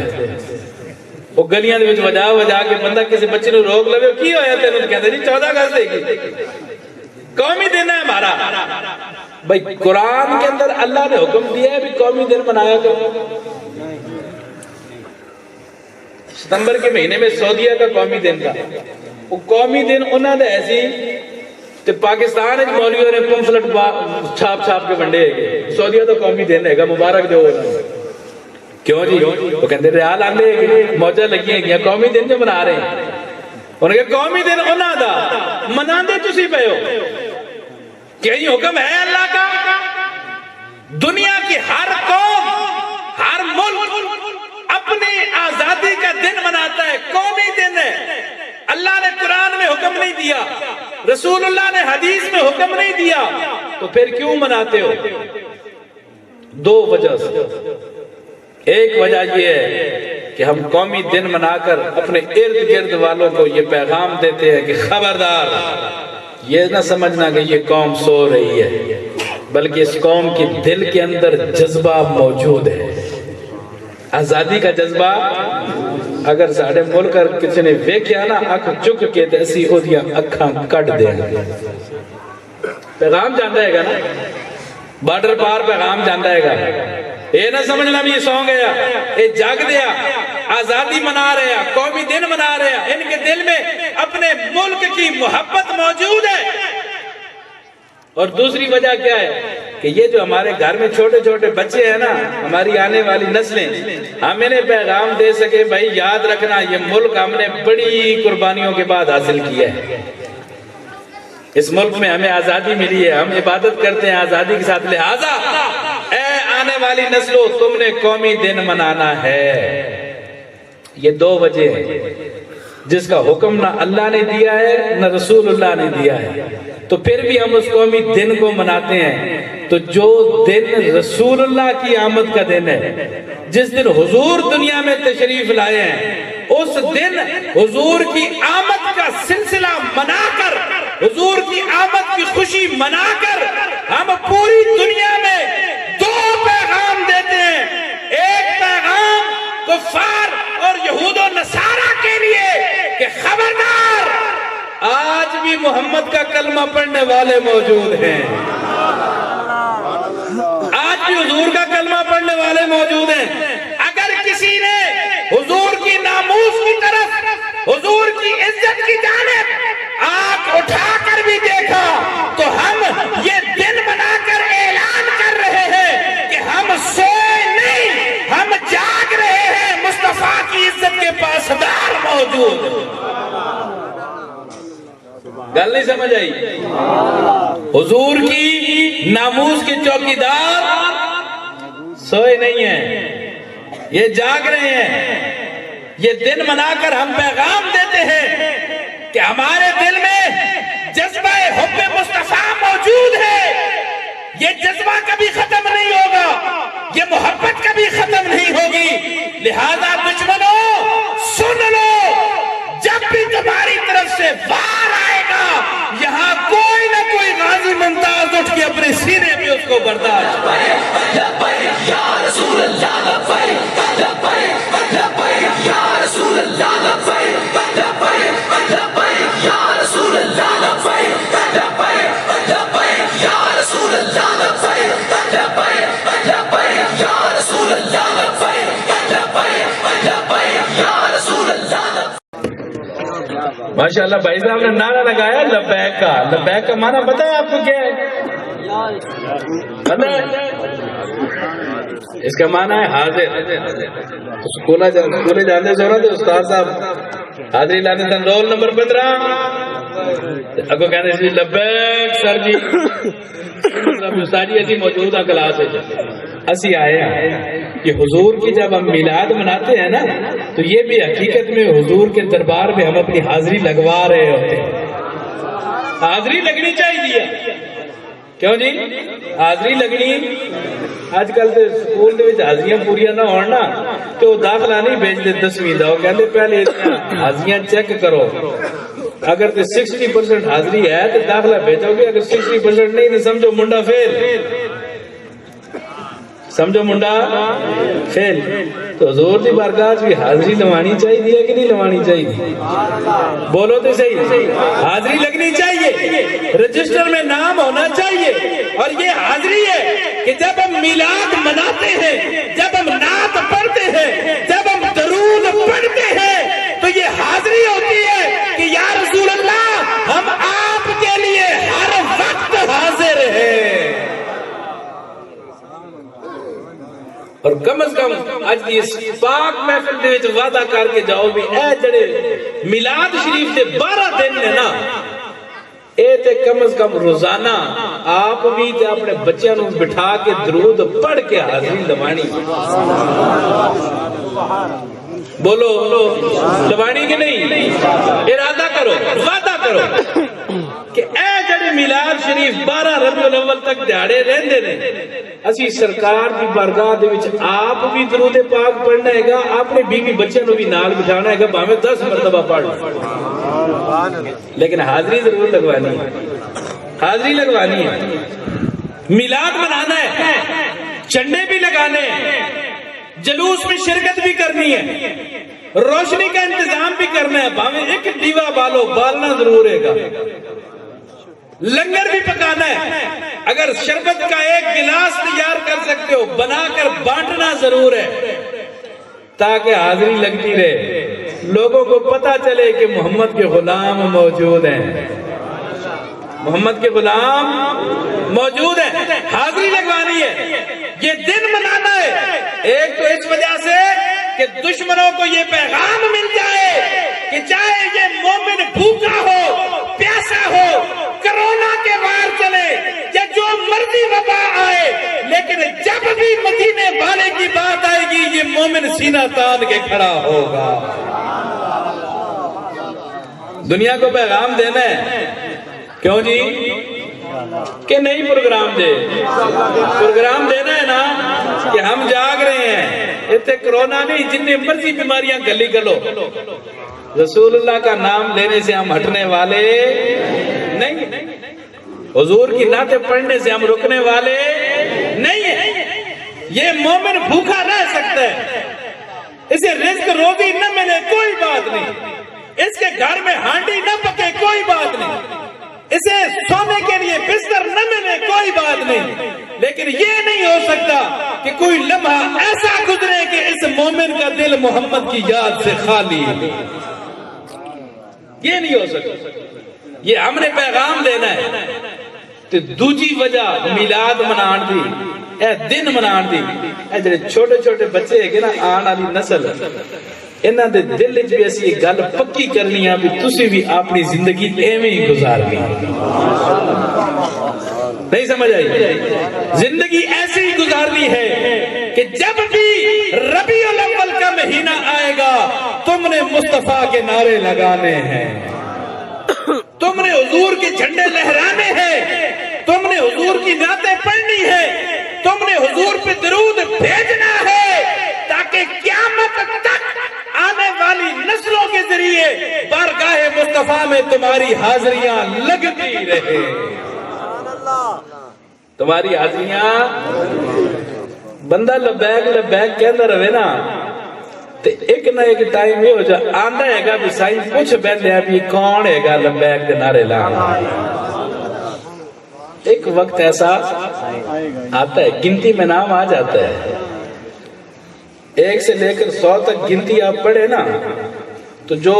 وہ گلیاں دے وجہ وجہ کے بندہ کسی بچے نے روک لگے کی ہویا تھے، انہوں کہتے ہیں 14 اگست دے گی، قومی دن ہے ہمارا۔ بھئی قرآن کے اندر اللہ نے حکم دیا ہے بھی قومی دن منایا کرو۔ ستمبر کے مہینے میں سعودیہ کا قومی دن تھا، وہ قومی دن انہوں نے ایسی کہ پاکستان ایک مولویوں نے پمفلٹ چھاپ چھاپ کے بنڈے ہے، سعودیہ تو قومی دن ہے گا، مبارک دو ہونا۔ کیوں جی؟ وہ کہتے ہیں ریال آندے موجہ لگی ہیں گیا، قومی دن جو منا رہے ہیں۔ انہوں نے کہا قومی دن انہوں دا مناندے تسی پہ ہو، کیا یہ حکم ہے اللہ کا؟ دنیا کی ہر قوم، ہر ملک اپنی آزادی کا دن مناتا ہے، قومی دن ہے۔ اللہ نے قرآن میں حکم نہیں دیا، رسول اللہ نے حدیث میں حکم نہیں دیا، تو پھر کیوں مناتے ہو؟ 2 وجہ سے۔ ایک وجہ یہ ہے کہ ہم قومی دن منا کر اپنے ارد گرد والوں کو یہ پیغام دیتے ہیں کہ خبردار، یہ نہ سمجھنا کہ یہ قوم سو رہی ہے، بلکہ اس قوم کے دل کے اندر جذبہ موجود ہے، آزادی کا جذبہ۔ اگر ساڑھے ملک کسی نے ویکھیا نا اکھ چک کے ایسی ہو دیا اکھاں کٹ دیں، پیغام جانتا ہے گا نا، بارڈر پار پیغام جانتا ہے گا، یہ نہ سمجھنا بھی یہ سو گیا، یہ جاگ دیا، آزادی منا رہے ہیں، قومی دن منا رہے ہیں، ان کے دل میں اپنے ملک کی محبت موجود ہے۔ اور دوسری وجہ کیا ہے کہ یہ جو ہمارے گھر میں چھوٹے چھوٹے بچے ہیں نا، ہماری آنے والی نسلیں، ہم انہیں پیغام دے سکے بھائی یاد رکھنا یہ ملک ہم نے بڑی قربانیوں کے بعد حاصل کیا ہے، اس ملک میں ہمیں آزادی ملی ہے، ہم عبادت کرتے ہیں آزادی کے ساتھ، لہٰذا اے آنے والی نسلوں تم نے قومی دن منانا ہے۔ یہ دو وجہ ہیں جس کا حکم نہ اللہ نے دیا ہے نہ رسول اللہ نے دیا ہے، تو پھر بھی ہم اس قومی دن کو مناتے ہیں۔ تو جو دن رسول اللہ کی آمد کا دن ہے، جس دن حضور دنیا میں تشریف لائے ہیں، اس دن حضور کی آمد کا سلسلہ منا کر، حضور کی آمد کی خوشی منا کر ہم پوری دنیا میں دو پیغام دیتے ہیں۔ ایک پیغام کفار اور یہود و نصارہ کے لیے کہ خبردار آج بھی محمد کا کلمہ پڑھنے والے موجود ہیں، آج بھی حضور کا کلمہ پڑھنے والے موجود ہیں۔ اگر کسی نے حضور کی ناموس کی طرف، حضور کی عزت کی جانب آنکھ اٹھا کر بھی دیکھا تو ہم یہ دن بنا کر اعلان کر رہے ہیں کہ ہم سوئے نہیں، ہم جاگ رہے ہیں، مصطفیٰ کی عزت کے پاسدار موجود۔ گل نہیں سمجھ آئی؟ حضور کی ناموس کے چوکیدار سوئے نہیں ہیں، یہ جاگ رہے ہیں۔ یہ دن منا کر ہم پیغام دیتے ہیں کہ ہمارے دل میں جذبہ حب مصطفیٰ موجود ہے، یہ جذبہ کبھی ختم نہیں ہوگا، یہ محبت کبھی ختم نہیں ہوگی۔ لہذا دشمنوں سن لو، جب بھی تمہاری طرف سے وار آئے گا، یہاں کوئی نہ کوئی غازی ممتاز اٹھ کے اپنے سینے پہ اس کو برداشت کرے۔ لبیک یا رسول اللہ، لبیک لبیک لبیک یا رسول اللہ، لبیک لبیک لبیک یا رسول اللہ، لبیک لبیک لبیک یا رسول اللہ، لبیک لبیک لبیک یا رسول اللہ، لبیک لبیک لبیک یا رسول اللہ۔ ماشاءاللہ بھائی صاحب نے نعرہ لگایا لبیک کا۔ لبیک کا معنی پتہ ہے آپ کو کیا ہے؟ پتہ ہے؟ اس کا معنی ہے حاضر۔ اسکولے جاندے سو نا تو استاد صاحب حاضری لاتے تھے، رول نمبر 15 اگو کہنے سی لبیک سر جی، استاد جی اسی موجود ہیں کلاس ہے، اسی آئے ہیں۔ یہ حضور کی جب ہم میلاد مناتے ہیں نا تو یہ بھی حقیقت میں حضور کے دربار میں ہم اپنی حاضری لگوا رہے ہوتے ہیں۔ حاضری لگنی چاہیے، کیوں جی؟ حاضری لگنی، آج کل تو سکول دے وچ حاضریاں پوریاں نہ ہون نا تو داخلہ نہیں بھیجتے 10ویں دا، وہ کہتے پہلے حاضریاں چیک کرو، اگر تو 60% حاضری ہے تو داخلہ بھیجو گے، اگر 60% نہیں تو سمجھو منڈا فیل، سمجھو منڈا فیل۔ تو حضور دی بارگاہ بھی حاضری لوانی چاہیے کہ نہیں لوانی چاہیے؟ بولو تو صحیح، حاضری لگنی چاہیے، رجسٹر میں نام ہونا چاہیے۔ اور یہ حاضری ہے کہ جب ہم میلاد مناتے ہیں، جب ہم نعت پڑھتے ہیں، جب ہم درود پڑھتے ہیں، تو یہ حاضری ہوتی ہے کہ یا رسول اللہ ہم آپ کے لیے ہر وقت حاضر ہیں۔ اور کم از کم اج دی اس پاک محفل دے وچ وعدہ کر کے جاؤ بھی اے جڑے میلاد شریف دے 12 دن نے نا، اے تے کم از کم روزانہ آپ بھی تے اپنے بچیاں نوں بٹھا کے درود پڑھ کے حاضری لوانی۔ بولو لوانی کہ نہیں؟ ارادہ کرو، وعدہ کرو کہ اے جڑے میلاد شریف 12 ربیع الاول تک دیہڑے رہندے نے، اسی سرکار کی بارگاہ دے وچ آپ بھی درود پاک پڑھنا ہے گا، اپنے بیوی بچوں نوں بھی نال بٹھانا ہے گا، بھاویں 10 مرتبہ پڑھ، لیکن حاضری ضرور لگوانی ہے، حاضری لگوانی ہے۔ میلاد منانا ہے، چنڈے بھی لگانے ہیں، جلوس میں شرکت بھی کرنی ہے، روشنی کا انتظام بھی کرنا ہے، بھاویں ایک دیوا بالو، بالنا ضرور ہے گا، لنگر بھی پکانا ہے، اگر شربت کا ایک گلاس تیار کر سکتے ہو بنا کر بانٹنا ضرور ہے تاکہ حاضری لگتی رہے، لوگوں کو پتا چلے کہ محمد کے غلام موجود ہیں، محمد کے غلام موجود ہیں، حاضری لگوانی ہے، یہ دن منانا ہے۔ ایک تو اس وجہ سے کہ دشمنوں کو یہ پیغام مل جائے کہ چاہے یہ مومن بھوکا ہو، پیاسا ہو، کرونا کے وار چلے یا جو مرضی وبا آئے، لیکن جب بھی مدینے والے کی بات آئے گی یہ مومن سینہ تان کے کھڑا ہوگا۔ دنیا کو پیغام دینا ہے، کیوں جی؟ کہ نہیں پروگرام دے، پروگرام دینا ہے نا کہ ہم جاگ رہے ہیں، اتنے کرونا نہیں، جتنے مرضی بیماریاں گلی گلو، رسول اللہ کا نام لینے سے ہم ہٹنے والے نہیں، حضور کی نعتیں پڑھنے سے ہم رکنے والے نہیں ہیں۔ یہ مومن بھوکا رہ سکتا ہے، اسے رزق روزی نہ ملے کوئی بات نہیں، اس کے گھر میں ہانڈی نہ پکے کوئی بات نہیں، اسے سونے کے لیے بستر نہ ملے کوئی بات نہیں، لیکن یہ نہیں ہو سکتا کہ کوئی لمحہ ایسا گزرے کہ اس مومن کا دل محمد کی یاد سے خالی ہے، یہ نہیں ہو سکتا۔ یہ ہم نے پیغام دینا ہے۔ تو دوجی وجہ میلاد منان دی، اے دن منان دی، اے جڑے چھوٹے چھوٹے بچے ہے کہ نا آن والی نسل، انہاں دے دل وچ بھی اسی گل پکی کرنی ہے بھی تسی بھی اپنی زندگی ایویں ہی گزارنی، نہیں سمجھ آئی؟ زندگی ایسی ہی گزارنی ہے کہ جب بھی ربیع الاول کا مہینہ آئے گا تم نے مصطفیٰ کے نعرے لگانے ہیں، تم نے حضور کے جھنڈے لہرانے ہیں، تم نے حضور کی نعتیں پڑھنی ہے، تم نے حضور پہ درود بھیجنا ہے تاکہ قیامت تک آنے والی نسلوں کے ذریعے بارگاہ مصطفیٰ میں تمہاری حاضریاں لگتی رہے، تمہاری حاضریاں بندہ لبیک لبیک کہتا رہے نا تو ایک نہ ایک ٹائم یہ ہو جا آندہ ہے گا بھی سائیں پوچھ بیٹھ لیا بھی کون ہے گا لبیک دے نعرے لانا، ایک وقت ایسا آتا ہے گنتی میں نام آ جاتا ہے، 1 سے لے کر 100 تک گنتی آپ پڑھے نا تو جو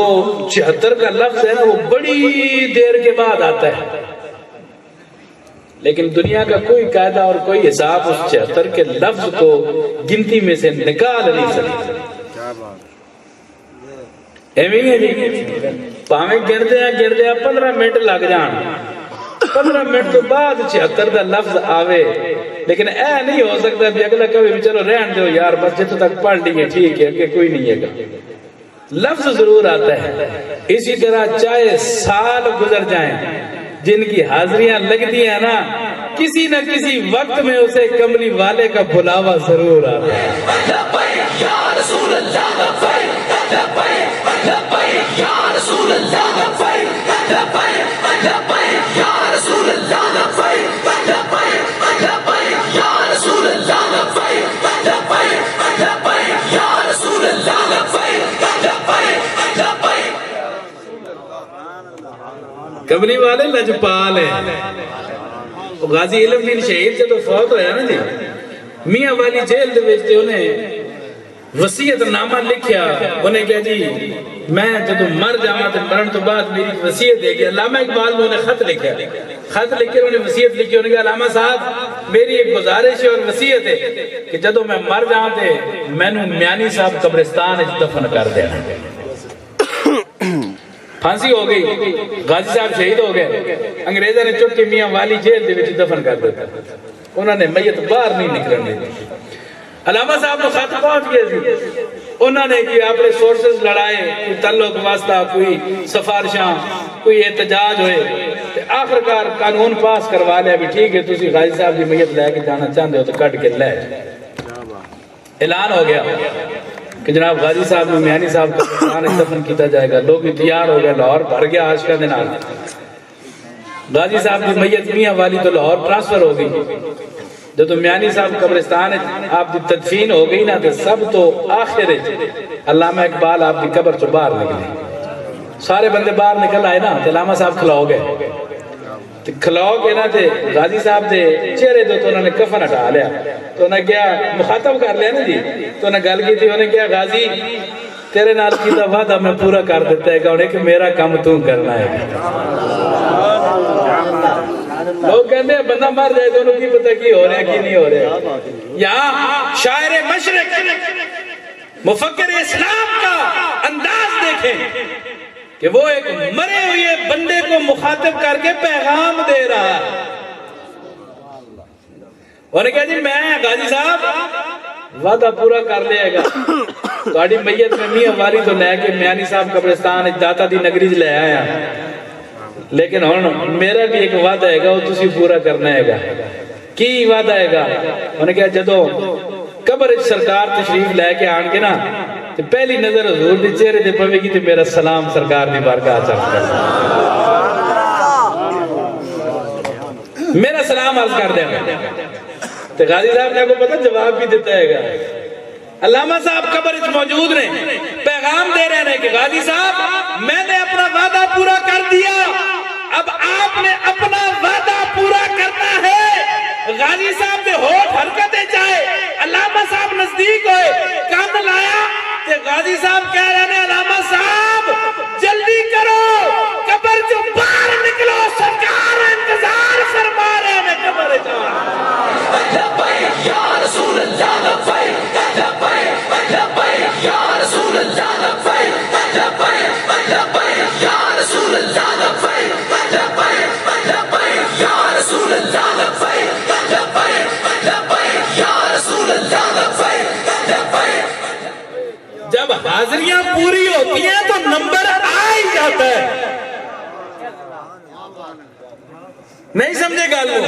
76 کا لفظ ہے نا وہ بڑی دیر کے بعد آتا ہے، لیکن دنیا کا کوئی قاعدہ اور کوئی حساب اس 76 کے لفظ کو گنتی میں سے نکال نہیں سکتا، ایویں ہے جی پاویں گردے ہیں 15 منٹ لگ جان، 15 منٹ تو بعد 76 دا لفظ آوے، لیکن اے نہیں ہو سکتا بھی اگلا کبھی چلو رہن دو یار بس جتوں تک پڑھ لیے ٹھیک ہے کہ کوئی نہیں ہے گا، لفظ ضرور آتا ہے۔ اسی طرح چاہے سال گزر جائیں جن کی حاضریاں لگتی ہیں نا کسی نہ کسی وقت میں اسے کملی والے کا بلاوا ضرور آتا ہے۔ لبیک یا رسول اللہ لبیک لبیک لبیک یا رسول اللہ لبیک لبیک لبیک یا رسول اللہ لبیک لبیک لبیک یا رسول اللہ لبیک لبیک لبیک یا رسول اللہ لبیک لبیک لبیک۔ کملی والے لجپال ہیں، غازی علم دین شہید جدو فوت ہویا نا جی میاں والی جیل دے وچ انہیں وصیت نامہ لکھیا، انہیں کہا جی میں جدو مر جاواں تے مرن تو بعد میری وصیت ہے کہ علامہ اقبال نے خط لکھا، خط لکھ کے انہیں وصیت لکھی، انہیں کہا علامہ صاحب میری ایک گزارش ہے اور وصیت ہے کہ جدو میں مر جاواں تے مینوں میانی صاحب قبرستان وچ دفن کر دینا۔ پھانسی ہو گئی، غازی صاحب شہید ہو گئے، انگریزوں نے چک کے میاں والی جیل دے وچ دفن کر دیا، انہوں نے میت باہر نہیں نکلنے دی۔ علامہ صاحب کو خط پہنچ گئے تھے، انہوں نے کہ اپنے سورسز لڑائے، کوئی تعلق واسطہ، کوئی سفارشاں، کوئی احتجاج ہوئے، آخرکار قانون پاس کروا لیا بھی ٹھیک ہے تسی غازی صاحب کی میت لے کے جانا چاہتے ہو تو کٹ کے لے۔ اعلان ہو گیا کہ جناب غازی صاحب میں میانی صاحب کا دفن کیتا جائے گا، لوگ تیار ہو گئے، لاہور بھر گیا عاشقاں دے نال۔ غازی صاحب کی میت میاں والی تو لاہور ٹرانسفر ہو گئی، جب تو میانی صاحب قبرستان آپ کی تدفین ہو گئی نا تو سب تو آخر علامہ اقبال آپ کی قبر چو باہر نکلے، سارے بندے باہر نکل آئے نا تو علامہ صاحب کھلا ہو گئے، کھلو کے نہ تھے غازی صاحب دے چہرے تو انہوں نے کفن ہٹا لیا تو انہیں کیا مخاطب کر لیا نا جی تو انہیں گل کی تھی انہیں کیا غازی تیرے نال کی دا وعدہ میں پورا کر دیتا ہے کہ کہ میرا کام تو کرنا ہے لوگ کہتے ہیں بندہ مر جائے تو انہوں کی پتہ کی ہو رہا ہے کی نہیں ہو رہا ہے یہاں شاعر مشرق مفکر اسلام کا انداز دیکھیں کہ وہ ایک مرے ہوئے بندے کو مخاطب کر کے پیغام دے رہا ہے انہوں نے کہا جی میں غازی صاحب وعدہ پورا کر لیا گا تھوڑی میت میں میاں واری تو لے کے میانی صاحب قبرستان داتا دی نگری لے آیا لیکن ہن میرا بھی ایک وعدہ ہے گا وہ تسی پورا کرنا ہے گا کی وعدہ ہے گا انہوں نے کہا جدو قبر سرکار تشریف لے کے آن کے نا تو پہلی نظر حضور دی چہرے دے پوے گی تو میرا سلام سرکار دی بارگاہ چاہتا کر میرا سلام عرض کر دیں تو غازی صاحب نے کو پتہ جواب بھی دیتا ہے گا علامہ صاحب قبر اس موجود رہے پیغام دے رہے ہیں کہ غازی صاحب میں نے اپنا وعدہ پورا کر دیا اب آپ نے اپنا وعدہ پورا کرنا ہے غازی صاحب نے ہوٹ حرکتیں چاہے علامہ صاحب نزدیک ہوئے کان لایا کہ غازی صاحب کہہ رہے ہیں علامہ صاحب جلدی کرو قبر جو باہر نکلو سرکار انتظار فرما رہے ہیں قبر جان لبیک یا رسول اللہ لبیک لبیک لبیک یا رسول اللہ لبیک لبیک لبیک یا رسول اللہ لبیک لبیک لبیک یا رسول اللہ لبیک لبیک لبیک یا رسول اللہ لبیک لبیک جب حاضریاں پوری ہوتی ہیں تو نمبر آ ہی جاتا ہے نہیں سمجھے گا لوگ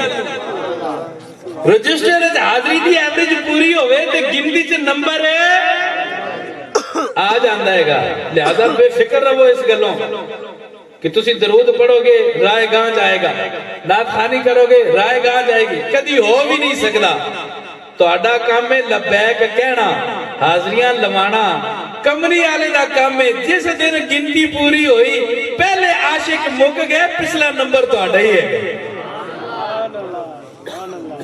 رجسٹر حاضری دی ایوریج پوری ہوئے تے گنتی چ نمبر آ جاندہ ہے گا لہذا بے فکر رہو اس گلوں کہ تسی درود پڑھو گے رائے گاں جائے گا نعت خوانی کرو گے رائے گاں جائے گی کدی ہو بھی نہیں سکتا تو اڈا کام میں لبیک کہنا حاضریاں لوانا کمری آلے دا کام میں جس دن گنتی پوری ہوئی پہلے عاشق مک گئے پچھلا نمبر تو اڈا ہی ہے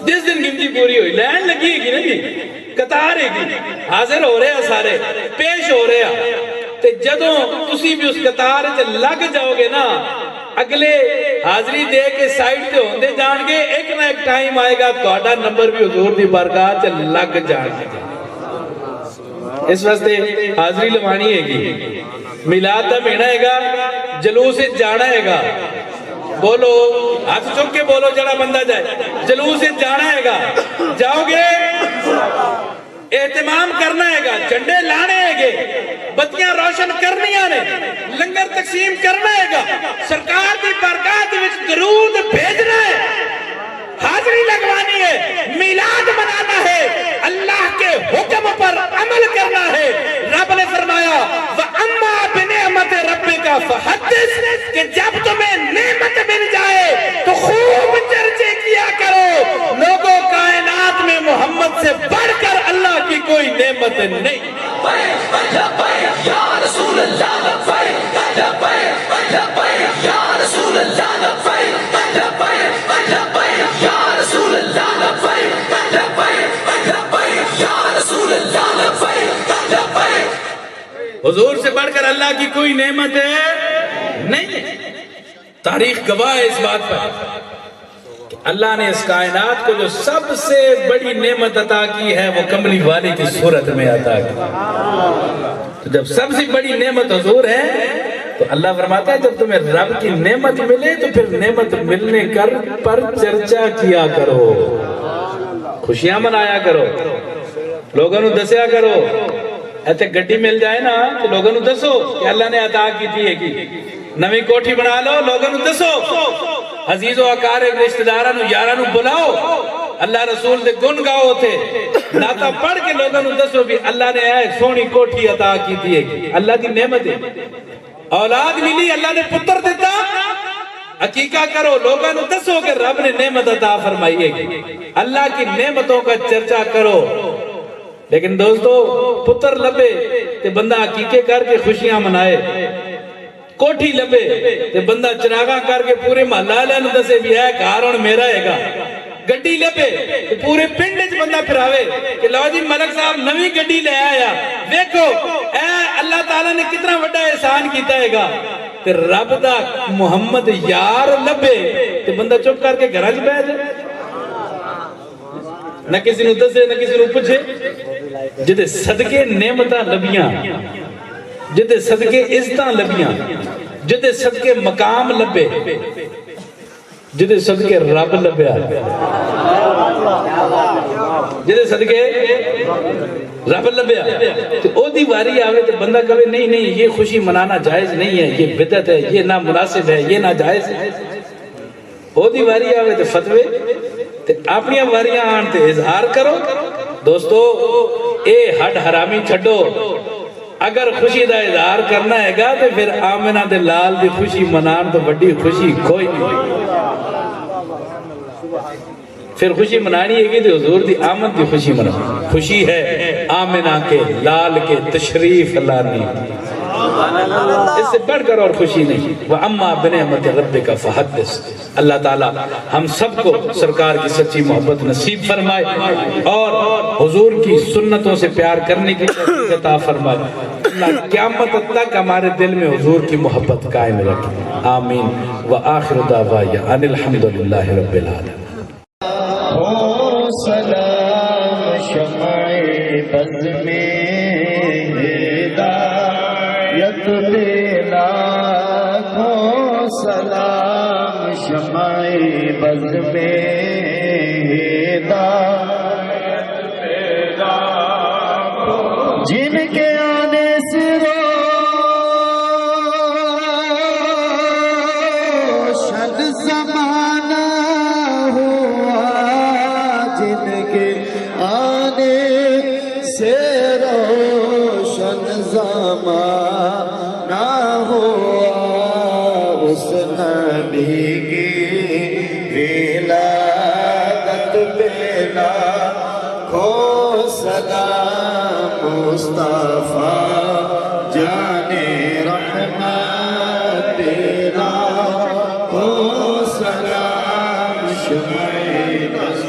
جس دن گنتی پوری ہوئی لین لگی گی نا جی قطار ہے گی حاضر ہو رہے ہیں سارے پیش ہو رہے ہیں تے جدوں تسی بھی اس قطار لگ جاؤ گے نا اگلے حاضری دے کے سائٹ تے ہوندے جان گے ایک نہ ایک ٹائم آئے گا تو آڈا نمبر بھی حضور دی بارگاہ لگ جان گے اس واسطے حاضری لوانی ہے گی میلاد دا مہینہ ہے گا جلوس جانا ہے گا بولو ہاتھ چک کے بولو جڑا بندہ جائے جلوس جانا ہے گا جاؤ گے اہتمام کرنا ہے گا جھنڈے لانے ہے گے بتیاں روشن کرنی آنے لنگر تقسیم کرنا ہے گا سرکار دی برکات وچ درود بھیجنا ہے حاضری لگوانی ہے میلاد منانا ہے اللہ کے حکم پر عمل کرنا ہے رب نے فرمایا وَأَمَّا بِنِعْمَتِ رَبِّكَ فَحَدِّثْ کہ جب تمہیں نعمت مل جائے تو خوب چرچے کیا کرو لوگوں کائنات میں محمد سے بڑھ کر اللہ کی کوئی نعمت نہیں لبیک یا رسول اللہ لبیک لبیک لبیک یا رسول اللہ لبیک لبیک لبیک یا رسول اللہ لبیک لبیک لبیک یا رسول اللہ لبیک لبیک حضور سے بڑھ کر اللہ کی کوئی نعمت ہے نہیں تاریخ گواہ ہے اس بات پر کہ اللہ نے اس کائنات کو جو سب سے بڑی نعمت عطا کی ہے وہ کملی والی کی صورت میں عطا کی تو جب سب سے بڑی نعمت حضور ہے تو اللہ فرماتا ہے جب تمہیں رب کی نعمت ملے تو پھر نعمت ملنے پر چرچا کیا کرو خوشیاں منایا کرو لوگوں نے دسیا کرو ایسے گڈی مل جائے نا تو لوگوں نے دسو کہ اللہ نے عطا کی تھی ہے کی نوی کوٹھی بنا لو لوگوں نے دسو عزیز و اقارب رشتہ داراں یاراں بلاؤ اللہ رسول دے گن گاؤ تھے ناتا پڑھ کے لوگوں نے دسو بھی اللہ نے ایک سونی کوٹھی عطا کی تھی ہے اللہ کی نعمت ہے اولاد ملی اللہ نے پتر دیتا عقیقہ کرو لوگوں نے دسو کہ رب نے نعمت عطا فرمائی ہے اللہ کی نعمتوں کا چرچا کرو لیکن دوستو پتر لبے تے بندہ عقیقے کر کے خوشیاں منائے کوٹھی لبے تے بندہ چراغاں کر کے پورے محلہ والے نوں دسے بھی ہے گھر ہن میرا ہے گا گڈی لبے تے پورے پنڈ وچ بندہ پھراوے کہ لو جی ملک صاحب نویں گڈی لے آیا دیکھو اے اللہ تعالیٰ نے کتنا بڑا احسان کیتا ہے گا تے رب دا محمد یار لبے تے بندہ چپ کر کے گھراں وچ بیٹھ جائے نہ کسی نوں دسے نہ کسی نوں پوچھے جدے صدقے نعمتاں لبیاں جدے صدقے عزتاں لبیاں جدے صدقے مقام لبے جدے صدقے رب لبیا جدے صدقے رب لبیا تو او دی واری آوے تو بندہ کہے نہیں نہیں یہ خوشی منانا جائز نہیں ہے یہ بدعت ہے یہ نامناسب ہے یہ ناجائز ہے او دی واری آوے تو فتوے تے اپنی واریاں آن تے اظہار کرو دوستو اے ہڈ حرامی چھڈو اگر خوشی دا اظہار کرنا ہے گا تو پھر آمنہ دے لال دی خوشی منان تو بڑی خوشی کوئی نہیں پھر خوشی منانی ہے گی تو حضور دی آمد دی خوشی منانی خوشی ہے آمنہ کے لال کے تشریف لانی اس سے بڑھ کر اور خوشی نہیں وَأَمَّا بِنِعْمَتِ رَبِّكَ فَحَدِّثْ اللہ تعالی ہم سب کو سرکار کی سچی محبت نصیب فرمائے اور حضور کی سنتوں سے پیار کرنے کی توفیق عطا فرمائے اللہ قیامت تک ہمارے دل میں حضور کی محبت قائم رکھے آمین وآخر دعوایا ان الحمدللہ رب العالمین سلام شمع بز میں ہدایت دینا کو سلام شمع بز میں ہدایت دینا جن کے آنے سے روشن زمانہ سے روشن زمانہ ہوا اس نبی کی ولادت بلا کو سلام مصطفیٰ جانے رحمت بلا کو سلام شمع بز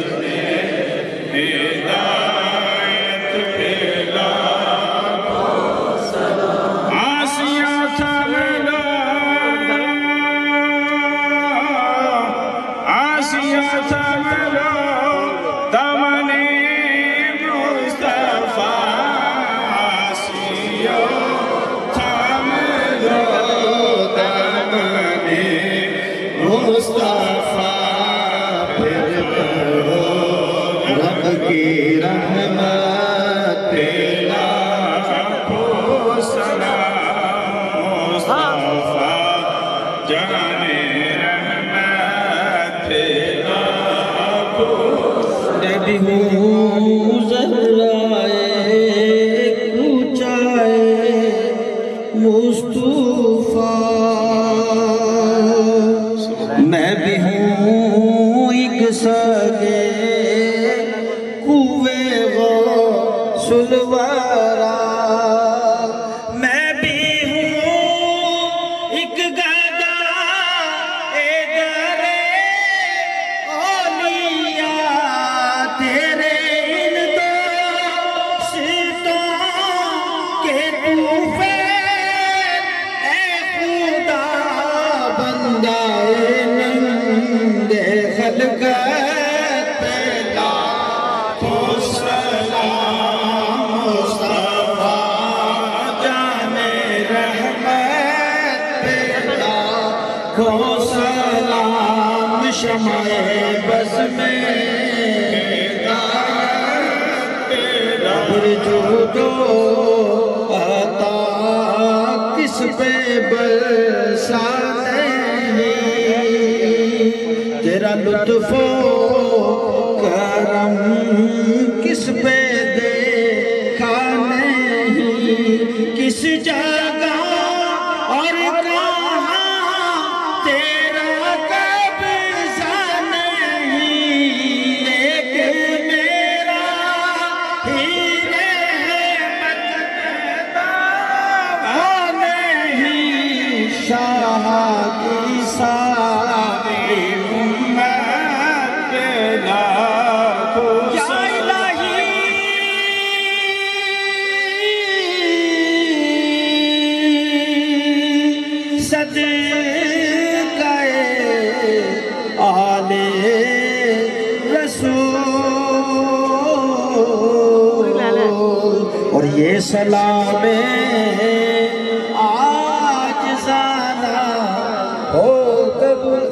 میں بھی ہوں ایک سگے کوئے غسل وارا میں بھی ہوں ایک گدا در اولیاء تیرے ان دوستوں کے طوفے اے خدا بندہ شمع بز میں جو عطا کس پہ برسا نہیں تیرا لطف و کرم کس پہ دیکھا نہیں کس جگہ اور شاہ کی ساری امت پہ لاکھوں صدقہ آل رسول اور یہ سلام آج زانہ ہو قبول